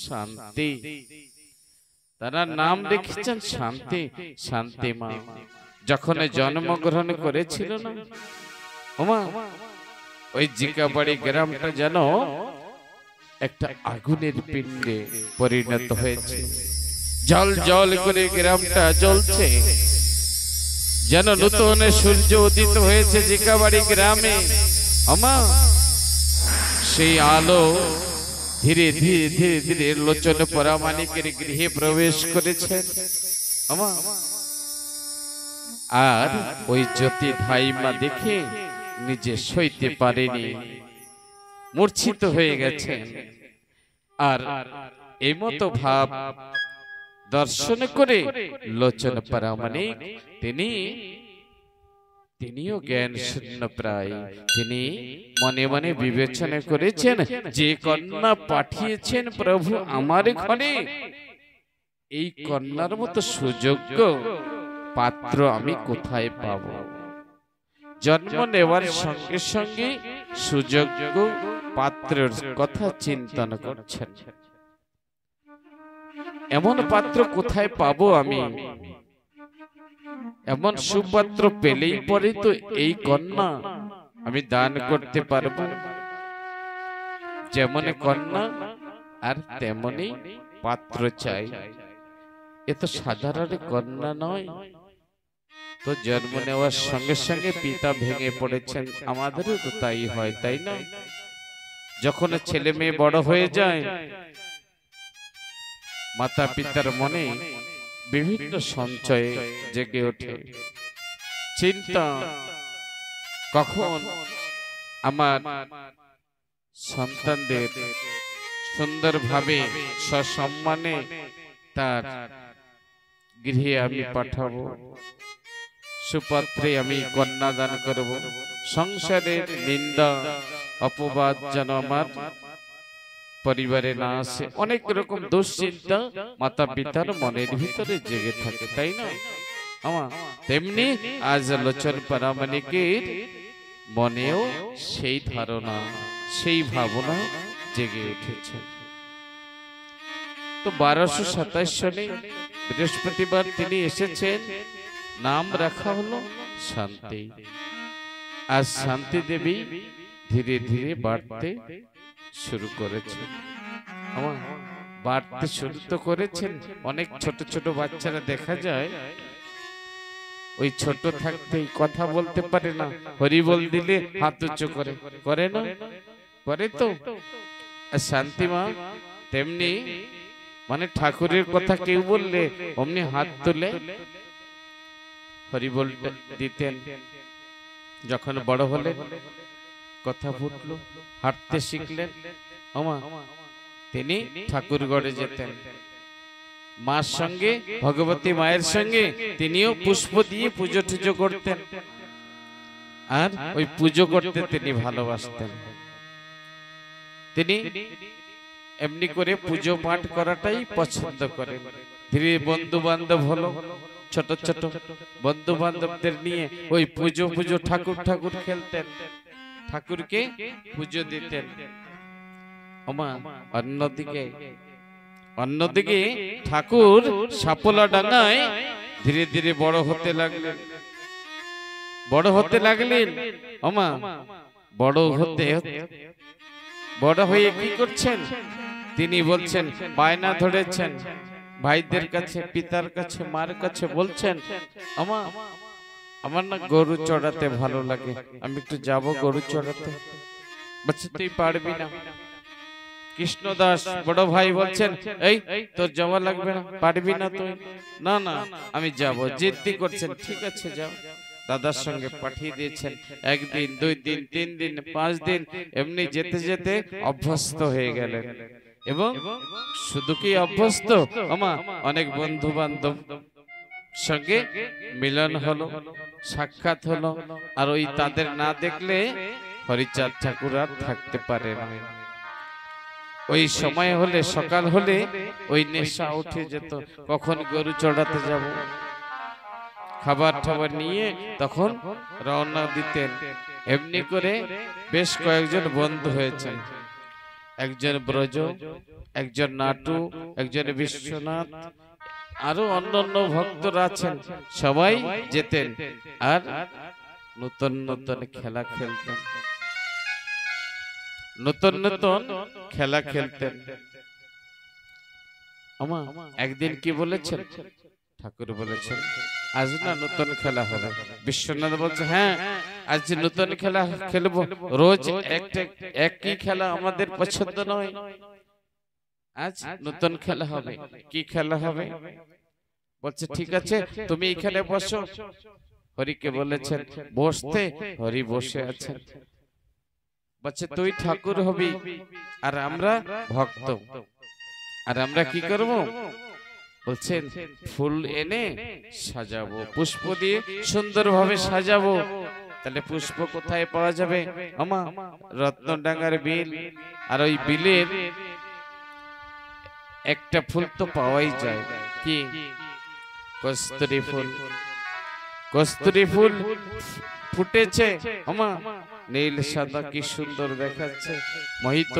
শান্তি। তার নাম রেখেছেন শান্তি, শান্তি মা। যখন জন্মগ্রহণ করেছিল না ওমা, ওই জিকাবাড়ি গ্রামটা যেন একটা আগুনের পিণ্ডে পরিণত হয়েছে। জল জল করে গ্রামটা জ্বলছে, যেন নতুন সূর্য উদিত হয়েছে জিকাবাড়ি গ্রামে। আমা সেই আলো ধীরে ধীরে ধীরে ধীরে লোচন পরামানিকের গৃহে প্রবেশ করেছে। আমা আর ওই জ্যোতি ধাইমা দেখে নিজে সইতে পারেনি, মূর্ছিত হয়ে গেছেন। আর এই মতো ভাব দর্শন করে লোচন পরামানিক তিনিও জ্ঞান শূন্য প্রায়। তিনি মনে মনে বিবেচনা করেছেন, যে কন্যা পাঠিয়েছেন প্রভু আমার ঘরে, এই কন্যার মতো সুযোগ্য পাত্র আমি কোথায় পাব? জন্ম নেওয়ার সঙ্গে সঙ্গে সুযোগ্য পাত্রের কথা চিন্তন করছেন। এমন পাত্র কোথায় পাবো আমি? এমন সুপাত্র পেলেই পরে তো এই কন্যা আমি দান করতে পারবো। যেমন কন্যা আর তেমনি পাত্র চাই। এ তো সাধারণ কন্যা নয়। তো জন্ম নেওয়ার সঙ্গে সঙ্গে পিতা ভেঙে পড়েছেন। আমাদেরও তো তাই হয়, তাই না? যখন ছেলে মেয়ে বড় হয়ে যায়, মাতা পিতার মনে বিভিন্ন সঞ্চয়ে জেগে ওঠে চিন্তা, কখন আমার সন্তানদের সুন্দরভাবে সসম্মানে তার গৃহে আমি পাঠাবো, সুপাত্রে আমি কন্যাদান করব। সংসারের নিন্দা অপবাদ যেন আমার পরিবারে না আসে, অনেক রকম দুশ্চিন্তা মাতা পিতার মনের ভিতরে জেগে থাকে, তাই না? আমার তেমনি আজ লোচন পরামানিকের মনেও সেই ধারণা, সেই ভাবনা জেগে উঠেছে। তো 1227 সালে বৃহস্পতিবার তিনি এসেছেন, নাম রাখা হলো শান্তি। আজ শান্তি দেবী ধীরে ধীরে বাড়তে শুরু করেছে। বাড়তে শুরু তো করেছেন। অনেক ছোট ছোট বাচ্চারা দেখা যায় ওই ছোট থাকতেই কথা বলতে পারে না, হরি বল দিলে হাত উঁচু করে, করে না? করে তো। শান্তি মা তেমনি, মানে ঠাকুরের কথা কেউ বললে অমনি হাত তুলে হরি বল দিতেন। যখন বড় হলে কথা ফুটলো, হাঁটতে শিখলেন, তিনি ঠাকুরগড়ে যেতেন। মার সঙ্গে, ভগবতী মায়ের সঙ্গে তিনিও পুষ্প দিয়ে পুজো টুজো করতেন। আর ওই পুজো করতে তিনি ভালোবাসতেন। তিনি এমনি করে পুজো পাঠ করাটাই পছন্দ করেন। ধীরে বন্ধু বান্ধব হলো, ছোট ছোট বন্ধু বান্ধবদের নিয়ে ওই পুজো পুজো ঠাকুর ঠাকুর খেলতেন, ঠাকুরকে পুজো দিতেন। অন্যদিকে ঠাকুর সাপলা ডাঙ্গায় ধীরে ধীরে বড় হতে লাগলেন। বড় হয়ে কি করছেন? তিনি বলছেন, বায়না ধরেছেন ভাইদের কাছে, পিতার কাছে, মার কাছে, বলছেন, আমার না গরু চড়াতে ভালো লাগে, আমি একটু যাব গরু চড়াতে। বলছে, তুই পারবি না। কৃষ্ণদাস বড় ভাই বলছেন, এই তোর যাওয়া লাগবে না, পারবি না তুই? না না আমি যাব। জিদ্দি করছেন, ঠিক আছে যাও। দাদার সঙ্গে পাঠিয়ে দিয়েছেন। একদিন, 2 দিন, 3 দিন, 5 দিন এমনি যেতে যেতে অভ্যস্ত হয়ে গেলেন। এবং শুধু কি অভ্যস্ত, অনেক বন্ধু বান্ধব সঙ্গে মিলন হলো, সাক্ষাৎ হলো। আর ওই তাদের না দেখলে হরিচাঁদ ঠাকুর আর থাকতে পারে না। ওই সময় হলে সকাল হলে ওই নেশা উঠে যেত, কখন গরু চড়াতে যাব, খাবার টাবার নিয়ে তখন রওনা দিতেন। এমনি করে বেশ কয়েকজন বন্ধু হয়েছেন, একজন ব্রজ, একজন নাটু, একজন বিশ্বনাথ, আরো অন্যান্য ভক্তরা আছেন, সবাই যেতেন আর নতুন নতুন খেলা খেলতেন, নতুন নতুন খেলা খেলতেন। আমা একদিন কি বলেছেন, ঠাকুর বলেছেন আজ না নতুন খেলা হবে। বিশ্বনাথ বলছে হ্যাঁ আজ নতুন খেলা খেলবো, রোজ একটা একই খেলা আমাদের পছন্দ নয়, আজ নতুন খেলা হবে। কি খেলা হবে? বলছে ঠিক আছে তুমি এখানে বসো। হরিকে বলেছেন বসতে, হরি বসে আছেন। বলছে তুই ঠাকুর হবি আর আমরা ভক্ত, আর আমরা কি করব? বলছেন ফুল এনে সাজাবো, পুষ্প দিয়ে সুন্দরভাবে সাজাবো। তাহলে পুষ্প কোথায় পাওয়া যাবে? আমা রত্নডাঙ্গার বিল, আর ওই বিলের একটা ফুল তো পাওয়াই যায়, কি? কস্তুরী ফুল। কস্তুরী ফুল ফুটেছে আমা, নীল সাদা কি সুন্দর দেখাচ্ছে, মোহিত।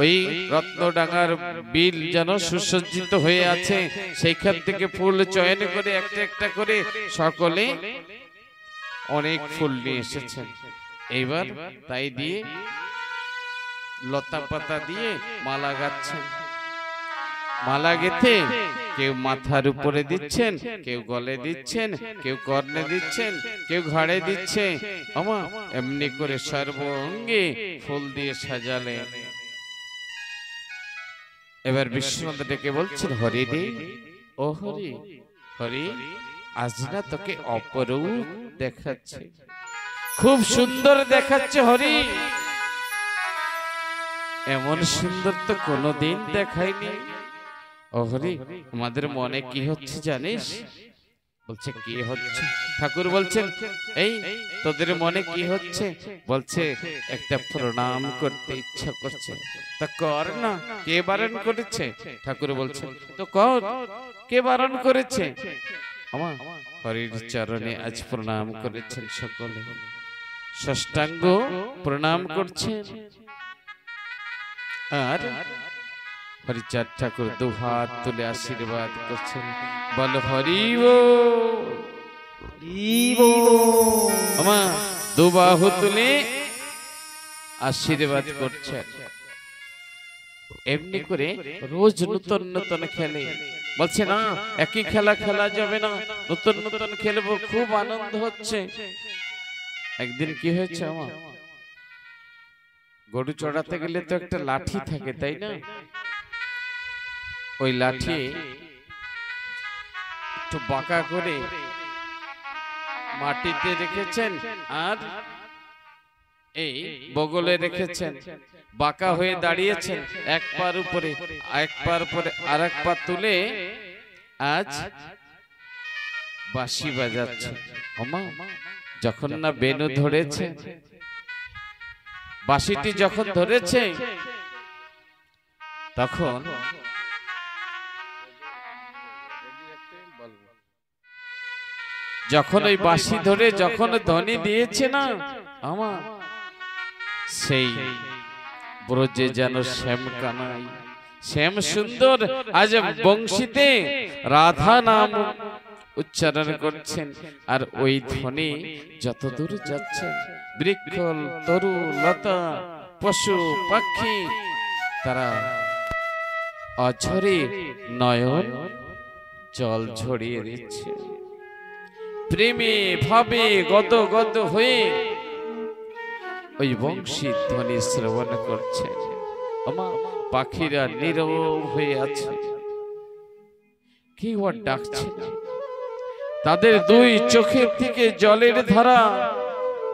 ওই রত্নডাঙ্গার বিল যেন সুসজ্জিত হয়ে আছে, সেইখান থেকে ফুল চয়ন করে একটা একটা করে সকলে অনেক ফুল নিয়ে এসেছেন। এইবার তাই দিয়ে লতা পাতা দিয়ে মালা গাচ্ছেন। মালা গেথে কেউ মাথার উপরে দিচ্ছেন, কেউ গলে দিচ্ছেন, কেউ কর্ণে দিচ্ছেন, কেউ ঘাড়ে দিচ্ছে। আমা এমনি করে সর্বঙ্গে ফুল দিয়ে সাজালেন। এবার বিশ্বনাথ ডেকে বলছেন হরি রে, ও হরি, হরি আজ না তোকে অপরূপ দেখাচ্ছে, খুব সুন্দর দেখাচ্ছে হরি, এমন সুন্দর তো কোনোদিন দেখায়নি। ও হরি আমাদের মনে কি হচ্ছে জানিস? বলছে কি হচ্ছে? ঠাকুর বলছেন এই তোদের মনে কি হচ্ছে? বলছে একটা প্রণাম করতে ইচ্ছা করছে। তা কর না, কে বারণ করেছে? ঠাকুর বলছেন তো কর, কে বারণ করেছে? আমা হরির চরণে আজ প্রণাম করেছেন সকলে, ষষ্ঠাঙ্গ প্রণাম করছেন। আর হরিচাঁদ ঠাকুর দু হাত তুলে আশীর্বাদ করছেন, বল হরি আমা দু বাহু তুলে আশীর্বাদ করছেন। এমনি করে রোজ নতুন নতুন খেলে। বলছে না একই খেলা খেলা যাবে না, নতুন নতুন খেলবো, খুব আনন্দ হচ্ছে। একদিন কি হয়েছে আমার, গরু চড়াতে গেলে তো একটা লাঠি থাকে তাই না? ওই লাঠি একটু বাঁকা করে মাটিতে রেখেছেন আর এই বগলে রেখেছেন, বাঁকা হয়ে দাঁড়িয়েছেন, এক পার উপরে এক পার উপরে আর এক পা তুলে আজ বাঁশি বাজাচ্ছে। ওমা যখন না বেনু ধরেছে, বাঁশিটি যখন ধরেছে তখন যখন ওই বাঁশি ধরে যখন ধ্বনি দিয়েছে না আমা, সেই ব্রজে যেন শ্যাম কানাই, শ্যাম সুন্দর আজ বংশীতে রাধা নাম উচ্চারণ করছেন। আর ওই ধ্বনি যত দূর যাচ্ছে, বৃক্ষ তরু লতা পশু পাখি তারা অঝরে নয়ন জল ঝরিয়ে দিচ্ছে, প্রেমে ভাবে গদ গদ হয়ে ওই বংশী ধ্বনি শ্রবণ করছে। আমার পাখিরা নীরব হয়ে আছে, কেউ আর ডাকছে না। তাদের দুই চোখের থেকে জলের ধারা,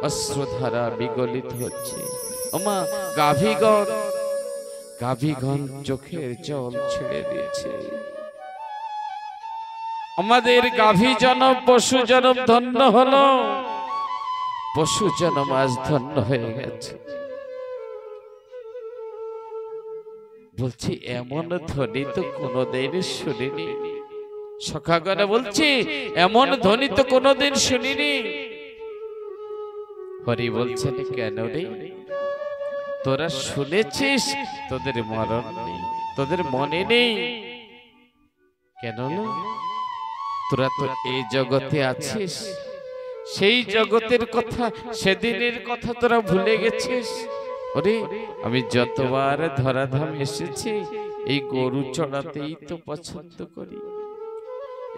অশ্রুধারা বিগলিত হচ্ছে। আমা গাভীগণ চোখের জল ছেড়ে দিয়েছে। আমাদের গাভী জনম পশু জনম ধন্য হলো, পশু জনম আজ ধন্য হয়ে গেছে। বলছি এমন ধ্বনি তো কোনোদিন শুনিনি। সখাগণে বলছি এমন ধ্বনি তো কোনোদিন শুনিনি। হরি বলছেন কেন রে? তোরা শুনেছিস, তোদের মরণ নেই, তোদের মনে নেই। কেন না? তোরা তো এই জগতে আছিস, সেই জগতের কথা, সেদিনের কথা তোরা ভুলে গেছিস। ওরে আমি যতবার ধরাধাম এসেছি এই গরু চড়াতেই তো পছন্দ করি,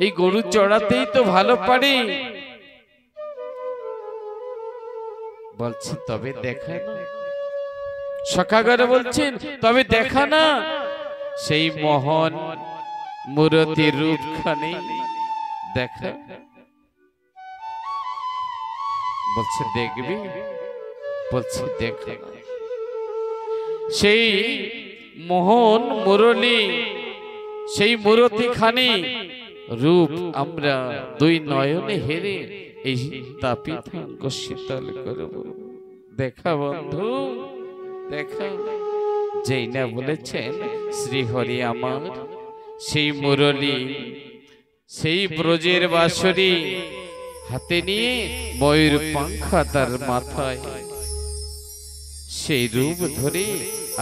এই গরু চড়াতেই তো ভালো পারি। বলছি তবে দেখা না। সখাগণে বলছেন তবে দেখা না সেই মোহন মূরতি রূপখানি দেখা। বলছে দেখবি? বলছে দেখা। সেই মোহন মুরলী, সেই মূরতি খানি রূপ আমরা দুই নয়নে হেরে এই তাপিতাঙ্গ শীতল করব। দেখা বন্ধু দেখা। যেই না বলেছেন শ্রীহরি আমার, সেই মুরলী, সেই ব্রজের বাঁশরি হাতে নিয়ে ময়ূর পাখা তার মাথায়, সেই রূপ ধরে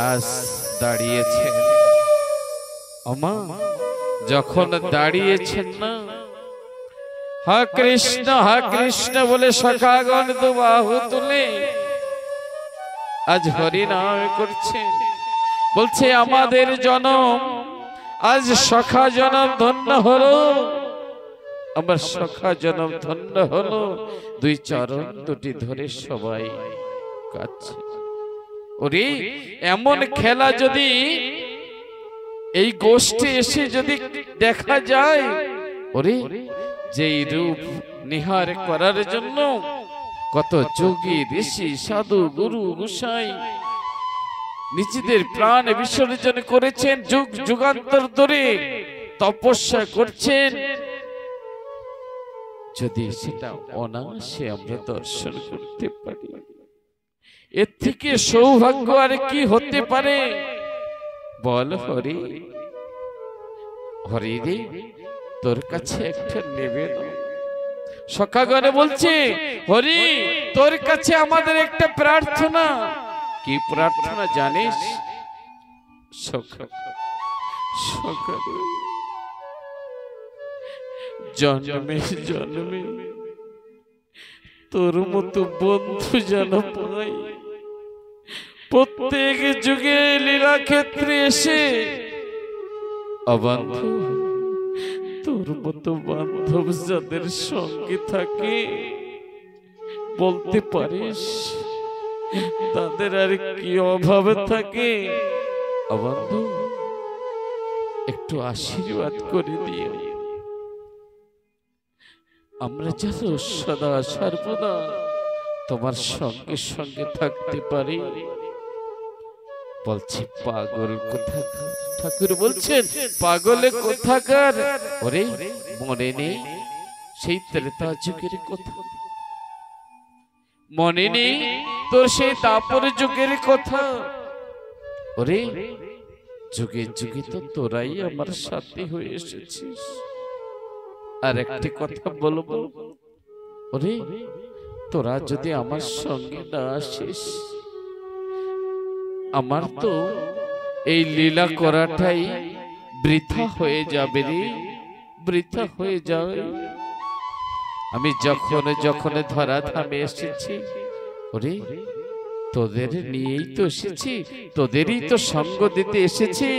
আজ দাঁড়িয়েছেন। আমা যখন দাঁড়িয়েছেন না, হা কৃষ্ণ বলে সখাগণ তো বাহু তুলে আজ হরি নাম করছেন। বলছে আমাদের জনম আজ সখা জনম ধন্য হলো, আমার সখা জনম ধন্য হলো। দুই চরণ দুটি ধরে সবাই কাছে। ওরে এমন খেলা যদি এই গোষ্ঠী এসে যদি দেখা যায়, ওরে যেই রূপ নিহার করার জন্য কত যোগী ঋষি সাধু গুরু গোসাই নিজেদের প্রাণ বিসর্জন করেছেন, যুগ যুগান্তর ধরে তপস্যা করছেন, যদি সেটা অনায়াসে আমরা দর্শন করতে পারি, এর থেকে সৌভাগ্য আর কি হতে পারে? বল হরি। হরি রে তোর কাছে একটা নিবেদন। সখাগণে বলছে হরি তোর কাছে আমাদের একটা প্রার্থনা। কি প্রার্থনা জানিস? জন্মে জন্মে তোর মতো বন্ধু যেন পাই, প্রত্যেক যুগে লীলা ক্ষেত্রে এসে অবান্ধব তোর মতো বান্ধব যাদের সঙ্গে থাকে, বলতে পারিস তাদের আর কি অভাব থাকে। অবান্ধব একটু আশীর্বাদ করে দিও, আমরা যেন সদা সর্বদা তোমার সঙ্গে সঙ্গে থাকতে পারি। বলছি পাগল কোথাকার? ঠাকুর বলছেন পাগলে কোথাকার? ওরে মনে নেই সেই ত্রেতা যুগের কথা? মনে নেই তোর সেই দাপর যুগের কথা? ওরে যুগে যুগে তো তোরাই আমার সাথী হয়ে এসেছিস। আর একটি কথা বলবো, ওরে তোরা যদি আমার সঙ্গে না আসিস, আমার তো এই লীলা করাটাই বৃথা হয়ে যাবে রে, বৃথা হয়ে যাবে। আমি যখন যখন ধরাধামে এসেছি, ওরে তোদের নিয়েই তো এসেছি, তোদেরই তো সঙ্গ দিতে এসেছি।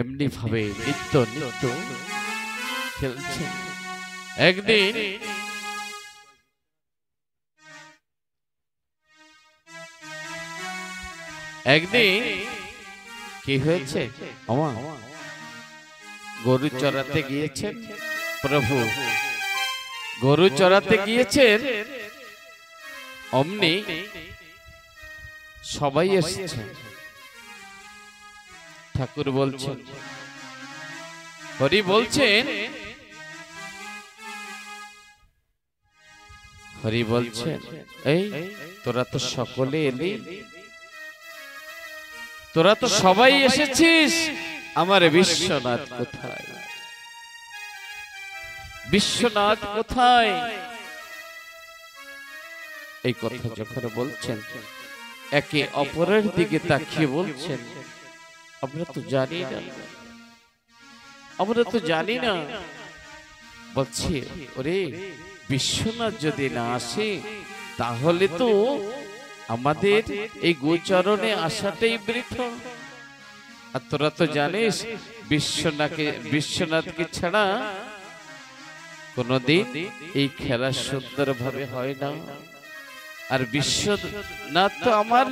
এমনি ভাবে নিত্য নিত্য খেলছে। একদিন কি হয়েছে, গরু চড়াতে গিয়েছেন প্রভু, গরু চড়াতে গিয়েছেন, অমনি সবাই এসেছে। ঠাকুর বলছেন, হরি বলছেন, হরি বলছেন এই তোরা তো সকলে এলি, তোরা তো সবাই এসেছিস, আমার বিশ্বনাথ কোথায়? বিশ্বনাথ কোথায়? এই কথা যখন বলছেন, একে অপরের দিকে তাকিয়ে বলছেন, আমরা তো জানি না, আমরা তো জানি না। বলছি, ওরে বিশ্বনাথ যদি না আসে তাহলে তো আমাদের এই গোচরণে আসাটাই বৃথা। আর তোরা তো জানিস বিশ্বনাথকে ছাড়া কোনদিন এই খেলা সুন্দর ভাবে হয় না। আর বিশ্বনাথ তো আমার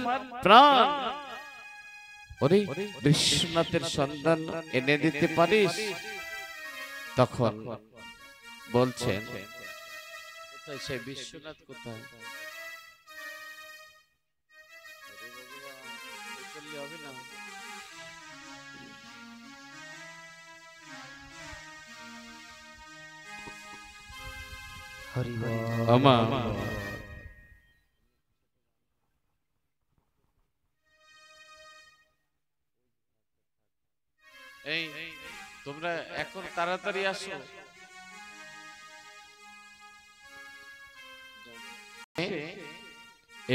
প্রাণ। ওরে বিশ্বনাথের সন্ধান এনে দিতে পারিস? তখন বলছেন, কোথায় সে বিশ্বনাথ? কোথায়? হবে না। আমা এই তোমরা এখন তাড়াতাড়ি আসো।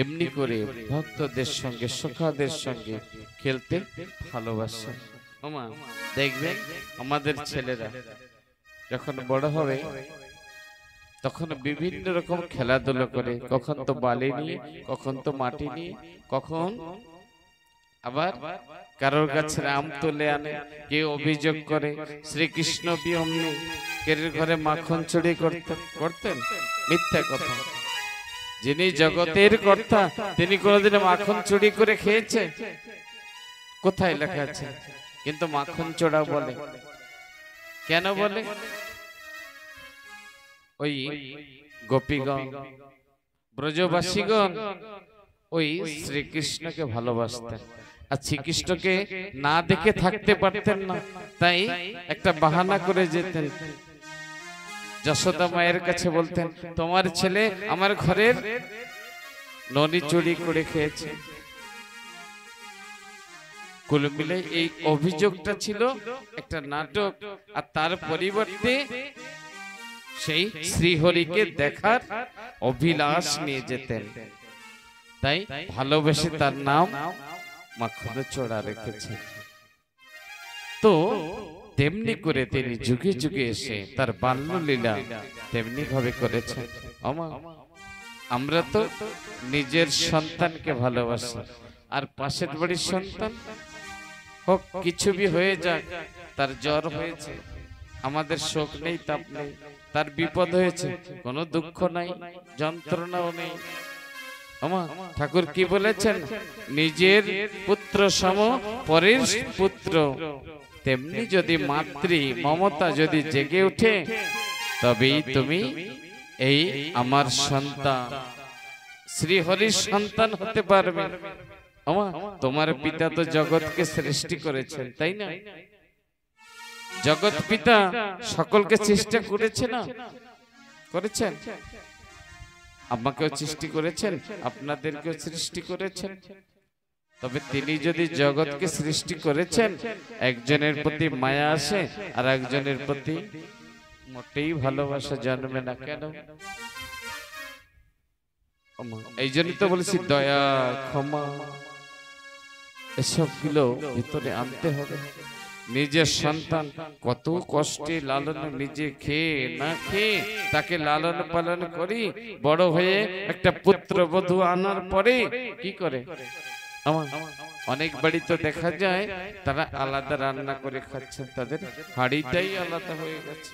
এমনি করে ভক্তদের সঙ্গে সখাদের সঙ্গে খেলতে ভালোবাসে। ওমা দেখবেন আমাদের ছেলেরা যখন বড় হবে তখন বিভিন্ন রকম খেলাধুলা করে, কখন তো বালি নিয়ে, কখন তো মাটি নিয়ে, কখন আবার কারোর কাছে আম তুলে আনে। কেউ অভিযোগ করে শ্রীকৃষ্ণ কি অমনি কেরের ঘরে মাখন চুরি করতেন। মিথ্যা কথা। যিনি জগতের কর্তা তিনি কোনদিন মাখন চুরি করে খেয়েছে? কোথায় লেখা আছে? কিন্তু মাখন চোরা বলে। কেন বলে? ওই গোপীগণ ব্রজবাসীগণ ওই শ্রীকৃষ্ণকে ভালোবাসতেন, আর শ্রীকৃষ্ণকে না দেখে থাকতে পারতেন না, তাই একটা বাহানা করে যেতেন। যশোদা মায়ের কাছে বলতেন, তোমার ছেলে আমার ঘরের ননি চুরি করে খেয়েছে। কুল মিলে এই অভিযোগটা ছিল একটা নাটক, আর তার পরিবর্তে সেই শ্রীহরিকে দেখার অভিলাষ নিয়ে যেতেন। তাই ভালোবেসে তার নাম মাখন চোরা রেখেছে। তো তেমনি করে তিনি যুগে যুগে এসে তার বাল্যলীলা তেমনি ভাবে করেছেন। আমরা তো নিজের সন্তানকে ভালোবাসি, আর পাশের বাড়ির সন্তান হোক কিছু বি হয়ে যাক, তার জ্বর হয়েছে, আমাদের শোক নেই, তাপ নেই। তার বিপদ হয়েছে, কোনো দুঃখ নাই, যন্ত্রণাও নেই। ঠাকুর কি বলেছেন? নিজের পুত্র সম পরের পুত্র। তেমনি যদি মাতৃ মমতা যদি জেগে ওঠে, তবেই তুমি এই আমার সন্তান শ্রীহরির সন্তান হতে পারবে। তোমার পিতা তো জগৎকে সৃষ্টি করেছেন, তাই না? জগৎ পিতা সকলকে সৃষ্টি করেছে না? করেছেন? আমাকেও সৃষ্টি করেছেন, আপনাদেরকেও সৃষ্টি করেছেন। তবে তিনি যদি জগৎকে সৃষ্টি করেছেন, একজনের প্রতি মায়া আসে আর একজনের প্রতি মোটেই ভালোবাসা জন্মে না। কেন? এই জন্যই তো বলেছি দয়া, ক্ষমা এসবগুলো ভিতরে আনতে হবে। নিজের সন্তান কত কষ্টে লালন, নিজে খেয়ে না খেয়ে তাকে লালন পালন করি, বড় হয়ে একটা পুত্র বধূ আনার পরে কি করে? আমার অনেক বাড়ি তো দেখা যায় তারা আলাদা রান্না করে খাচ্ছেন, তাদের হাড়িটাই আলাদা হয়ে গেছে।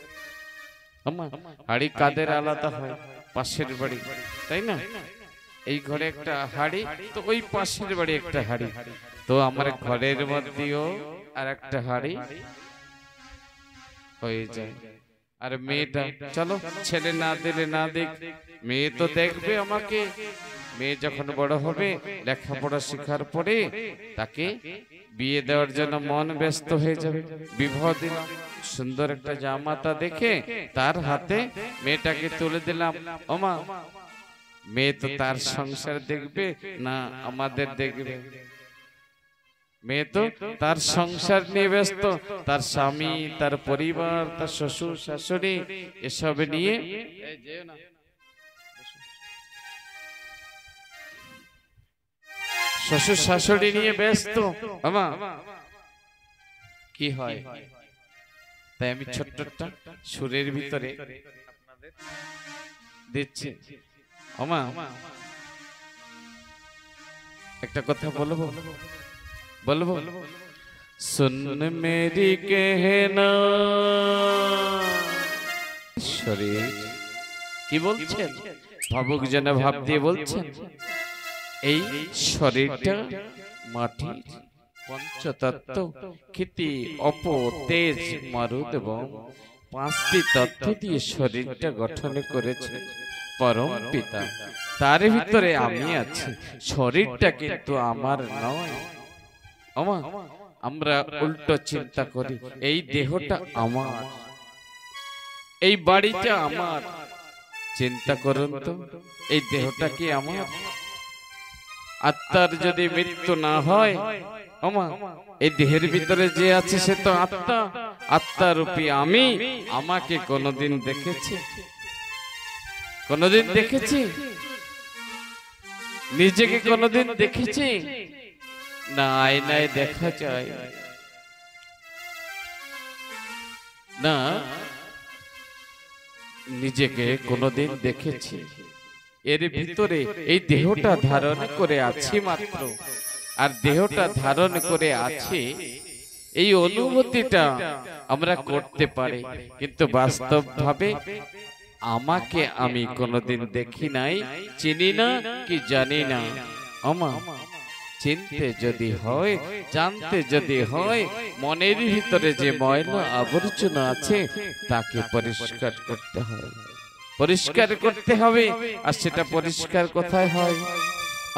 আমার হাড়ি কাদের আলাদা হয়? পাশের বাড়ি, তাই না? এই ঘরে একটা হাড়ি, তো ওই পাশের বাড়ি একটা হাড়ি, তো আমার ঘরের মধ্যেও আর একটা হাড়ি হয়ে যায়। আর মেয়েটা, চলো ছেলে না দিলে না দেখ, মেয়ে তো দেখবে আমাকে। মেয়ে যখন বড় হবে, লেখাপড়া শেখার পরে তাকে বিয়ে দেওয়ার জন্য মন ব্যস্ত হয়ে যাবে। বিবাহ দিলাম, সুন্দর একটা জামাতা দেখে তার হাতে মেয়েটাকে তুলে দিলাম। ওমা, মেয়ে তো তার সংসার দেখবে না আমাদের দেখবে? মেয়ে তো তার সংসার নিয়ে ব্যস্ত, তার স্বামী, তার পরিবার, তার শ্বশুর শাশুড়ি এসব নিয়ে শ্বশুর শাশুড়ি নিয়ে ব্যস্ত। আমা কি হয়, তাই আমি ছোট্টটা সুরের ভিতরে আপনাদের দিচ্ছি। আমা একটা কথা বলবো, বলবো सुन मेरी कहना। শরীর কি বলছেন, ভাবুক যেন ভাব দিয়ে বলছেন, এই শরীরটা মাটির পঞ্চতত্ত্ব ক্ষিতি অপ তেজ মারুত এবং 5টি তত্ত্ব দিয়ে শরীরটা গঠন করেছেন পরম পিতা। তার ভিতরে আমি আছি, শরীরটা কিন্তু আমার নয়। আমরা উল্টো চিন্তা করি, এই দেহটা আমার, এই বাড়িটা আমার। চিন্তা করুন তো, এই দেহটা কি আমার? আত্মার যদি মৃত্যু না হয়, এই দেহের ভিতরে যে আছে সে তো আত্মা। আত্মারূপী আমি আমাকে কোনদিন দেখেছি? কোনদিন দেখেছি? নিজেকে কোনদিন দেখেছি? না, আয়নায় দেখা যায় না, নিজেকে কোনদিন দেখেছি? এর ভিতরে এই দেহটা ধারণ করে আছি মাত্র, আর দেহটা ধারণ করে আছে এই অনুভূতিটা আমরা করতে পারি, কিন্তু বাস্তবভাবে আমাকে আমি কোনদিন দেখি নাই, চিনি না, কি জানি না। চিনতে যদি হয়, জানতে যদি হয়, মনের ভিতরে যে ময়লা আবর্জনা আছে তাকে পরিষ্কার করতে হয়, পরিষ্কার করতে হবে। আর সেটা পরিষ্কার কোথায় হয়?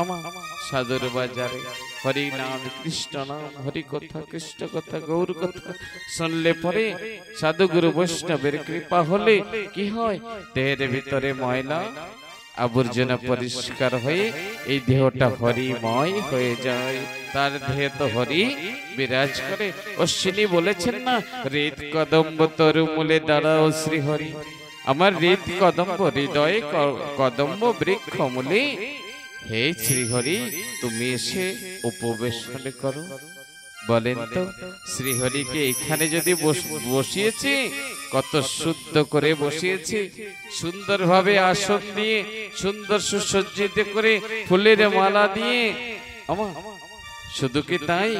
আমার সাধুর বাজারে হরি নাম, কৃষ্ণ নাম, হরি কথা, কৃষ্ণ কথা, গৌর কথা শুনলে পরে, সাধু গুরু বৈষ্ণবের কৃপা হলে কি হয়? দেহের ভিতরে ময়লা আবর্জনা পরিষ্কার হয়ে এই দেহটা হরিময় হয়ে যায়। তার দেহে তো হরি বিরাজ করে। অশ্বিনী বলেছেন না, হৃদ কদম্ব তরু মূলে দাঁড়াও শ্রী হরি। আমার হৃদ কদম্ব, হৃদয়ে কদম্ব বৃক্ষ মূলে হে শ্রীহরি তুমি এসে উপবেশন করো। বলেন তো, শ্রীহরিকে এখানে যদি বসিয়েছি, কত শুদ্ধ করে বসিয়েছি, সুন্দরভাবে আসন দিয়ে, সুন্দর সুসজ্জিত করে ফুলের মালা দিয়ে। শুধু কি তাই,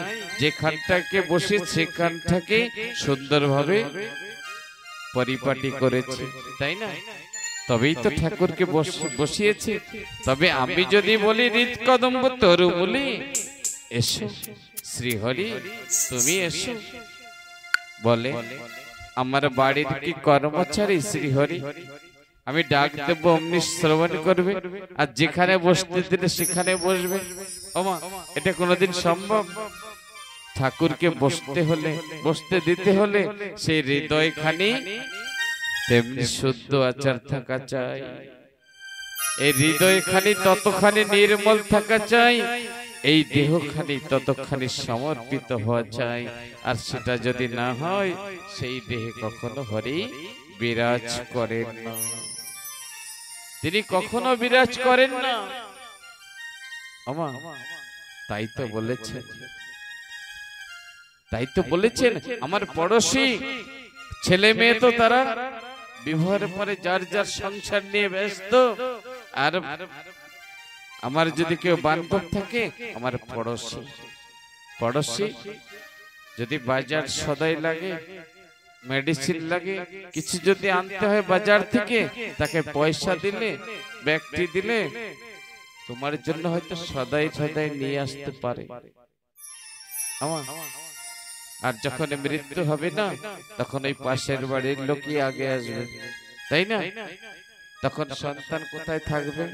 যেখানটাকে বসে সেখানটাকে সুন্দরভাবে পরিপাটি করেছে, তাই না? তবেই তো ঠাকুরকে বসিয়েছে। তবে আমি যদি বলি হৃদ কদম্ব তরু মূলে এসো শ্রীহরি তুমি এসো, বলে আমার বাড়ির কি কর্মচারী শ্রীহরি? আমি ডাক দেব, অমনি শ্রবণ করবে, আর যেখানে বসতে দিলে সেখানে বসবে। এটা কোনোদিন সম্ভব? ঠাকুরকে বসতে হলে, বসতে দিতে হলে সেই হৃদয় খানি তেমনি শুদ্ধ আচার থাকা চাই। এই হৃদয় খানি ততখানি নির্মল থাকা চাই, এই দেহ খানি ততখানি সমর্পিত হওয়া চাই। আর সেটা যদি না হয়, সেই দেহে কখনো হরি বিরাজ করেন না, তিনি কখনো বিরাজ করেন না। তাই তো বলেছেন, তাই তো বলেছেন, আমার পড়োশি ছেলে মেয়ে তো তারা বিবাহের পরে যার যার সংসার নিয়ে ব্যস্ত। আর আমার যদি কেউ বান্ধব থাকে, আমার পড়োশি, পড়োশি যদি বাজার সদাই লাগে, মেডিসিন লাগে, কিছু যদি আনতে হয় বাজার থেকে, তাকে পয়সা দিলে, ব্যক্তি দিলে, তোমার জন্য হয়তো সদাই সদাই নিয়ে আসতে পারে। আর যখন মৃত্যু হবে না, তখন ওই পাশের বাড়ির লোকই আগে আসবে, তাই না? তখন সন্তান কোথায় থাকবে?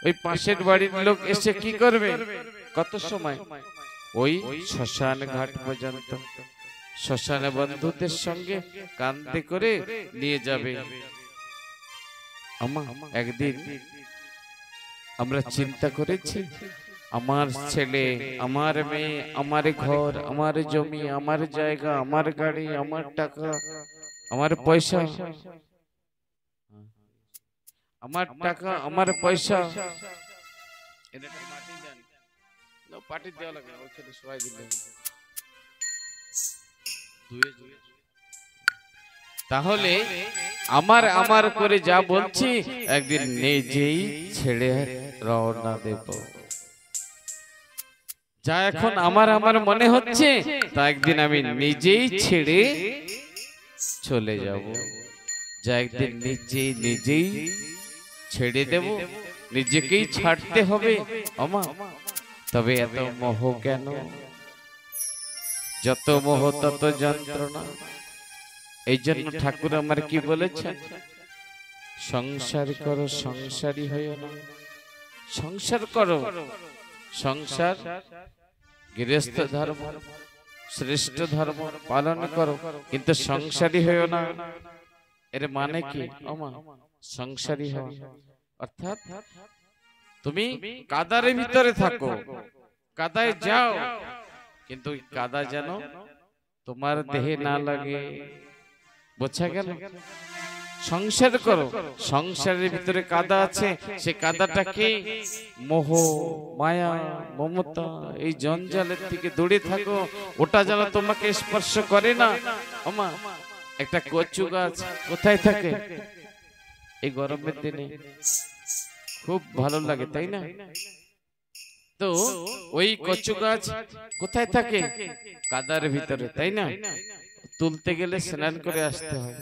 ওই পাশের বাড়ির লোক এসে কি করবে? কত সময় ওই শ্মশান ঘাট পর্যন্ত, শ্মশানে বন্ধুদের সঙ্গে কাঁদতে করে নিয়ে যাবে। একদিন আমরা চিন্তা করেছি, আমার ছেলে, আমার মেয়ে, আমার ঘর, আমার জমি, আমার জায়গা, আমার গাড়ি, আমার টাকা, আমার পয়সা, আমার টাকা, আমার পয়সা, পার্টি দেওয়া লাগে ওইখানে সবাই দিলে। তাহলে আমার আমার করে যা বলছি একদিন নিজেই ছেড়ে রওনা দেব। যা এখন আমার আমার মনে হচ্ছে তা একদিন আমি নিজেই ছেড়ে চলে যাব। যা একদিন নিজেই ছেড়ে দেব, নিজেকেই ছাড়তে হবে। আমা তবে এত মোহ কেন? যত মোহ তত যন্ত্রণা। এই জন্য ঠাকুর আমার কি বলেছেন? সংসার করো, সংসারী হইও না। সংসার করো, সংসার গৃহস্থ ধর্ম, শ্রেষ্ঠ ধর্ম পালন করো, কিন্তু সংসারী হইও না। এর মানে কি? ওমা সংসারী হও অর্থাৎ তুমি কাদার ভিতরে থাকো, কাদায় যাও, কিন্তু কাদা যেন তোমার দেহে না লাগে। বোঝা গেল? সংসার করো, সংসারের ভিতরে কাদা আছে, সে কাদাটা কি? মোহ, মায়া, মমতা, এই জঞ্জালের থেকে দূরে থাকো। ওটা যেন তোমাকে স্পর্শ করে না। ওমা একটা কচু গাছ কোথায় থাকে? এই গরমের দিনে খুব ভালো লাগে, তাই না? তো ওই কচু গাছ কোথায় থাকে? কাদার ভিতরে, তাই না? তুলতে গেলে স্নান করে আসতে হয়।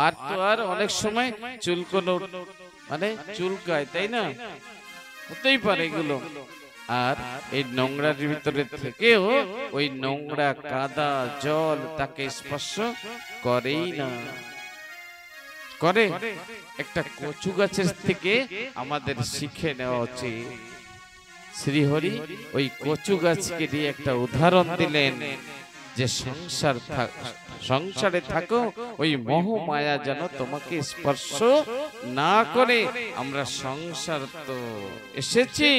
আর তো আর অনেক সময় চুলকোনো মানে চুলকায়, তাই না? হতেই পারে এগুলো। আর এই নোংরার ভিতরে থেকেও ওই নোংরা কাদা জল তাকে স্পর্শ করেই না। করে একটা কচু গাছের থেকে আমাদের শিখে নেওয়া উচিত। শ্রীহরি ওই কচু গাছকে দিয়ে একটা উদাহরণ দিলেন যে সংসারে থাকো, ওই মোহ মায়া যেন তোমাকে স্পর্শ না করে। আমরা সংসার তো এসেছি,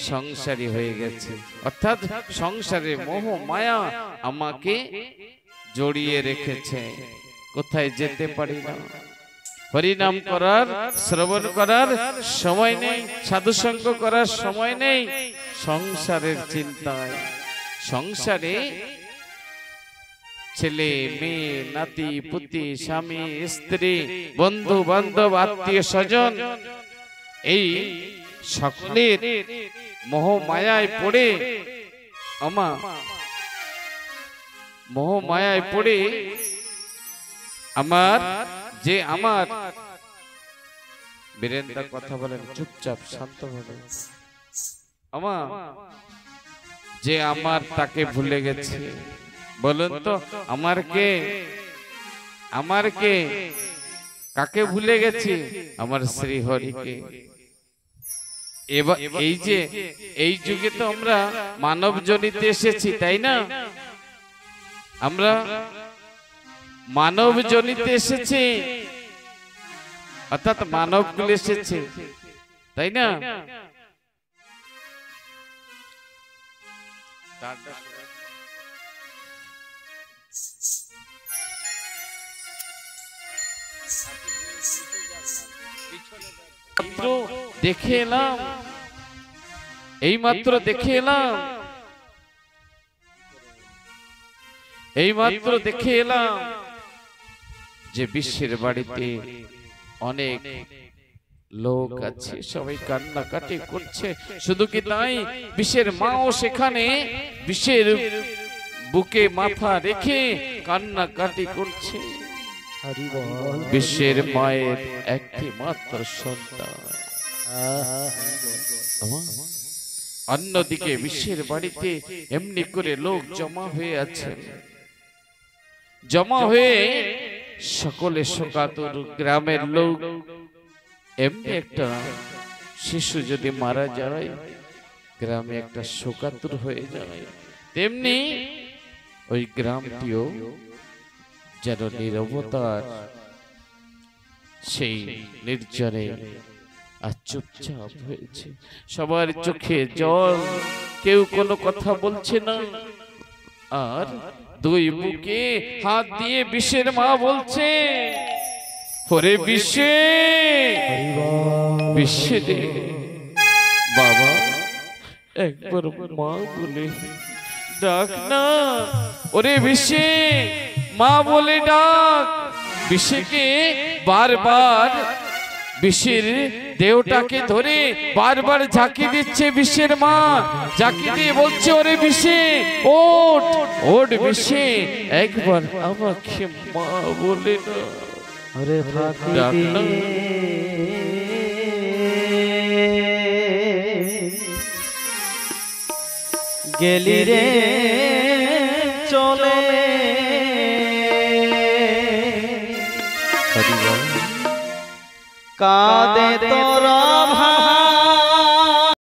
সংসারী হয়ে গেছে, অর্থাৎ সংসারে মোহ মায়া আমাকে জড়িয়ে রেখেছে। কোথায় যেতে পারি না, হরিনাম করার, শ্রবণ করার সময় নেই, সাধুসঙ্গ করার সময় নেই। সংসারের চিন্তায়, সংসারে ছেলে মেয়ে, নাতি পুতি, স্বামী স্ত্রী, বন্ধু বান্ধব, আত্মীয় স্বজন, এই সকলের মোহ মায়ায় পড়ে, আমা মোহ মায়ায় পড়ে আমার বীরেন্দ্র কথা বলেন, চুপচাপ শান্ত ভাবে। যে আমার তাকে ভুলে গেছে। বলুন তো আমার কে? কাকে ভুলে গেছি? আমার শ্রীহরিকে। এবার এই যুগে তো আমরা মানব জনিতে এসেছি, তাই না? আমরা মানব জনিতে এসেছি, অর্থাৎ মানব গুলো এসেছে, তাই না? দেখে এলাম, এই মাত্র দেখে এলাম, যে বিশ্বের বাড়িতে অনেক লোক আছে, সবাই কান্নাকাটি করছে। শুধু কি তাই, বিশ্বের মাও সেখানে বিশ্বের বুকে মাথা রেখে কান্নাকাটি করছে। বিশ্বের মায়ের একটি মাত্র সন্তান। অন্যদিকে বিশ্বের বাড়িতে এমনি করে লোক জমা হয়ে আছে, জমা হয়ে সকলে শোকাতুর। গ্রামের লোক, এমনি একটা শিশু যদি মারা যায় গ্রামে একটা শোকাতুর হয়ে যায়, তেমনি ওই গ্রামটিও যেন নীরবতার সেই নির্জনে আর চুপচাপ হয়েছে, সবার চোখে জল, কেউ কোনো কথা বলছে না। আর দুই বুকে হাত দিয়ে বিষের মা বলছে, ওরে বিষে, বিষে দে বাবা, একবার মা বলে ডাক না, ওরে বিষে মা বলে ডাক। বিষেকে বারবার বিষের দেহটাকে ধরে বারবার ঝাঁকি দিচ্ছে বিষের মা, ঝাঁকি দিয়ে বলছে, ওরে বিষে ওঠ, ওঠ বিষে, একবার আমাকে মা বলে না। ওরে ডাক না। গেলি রে চলে কাঁদে তোরা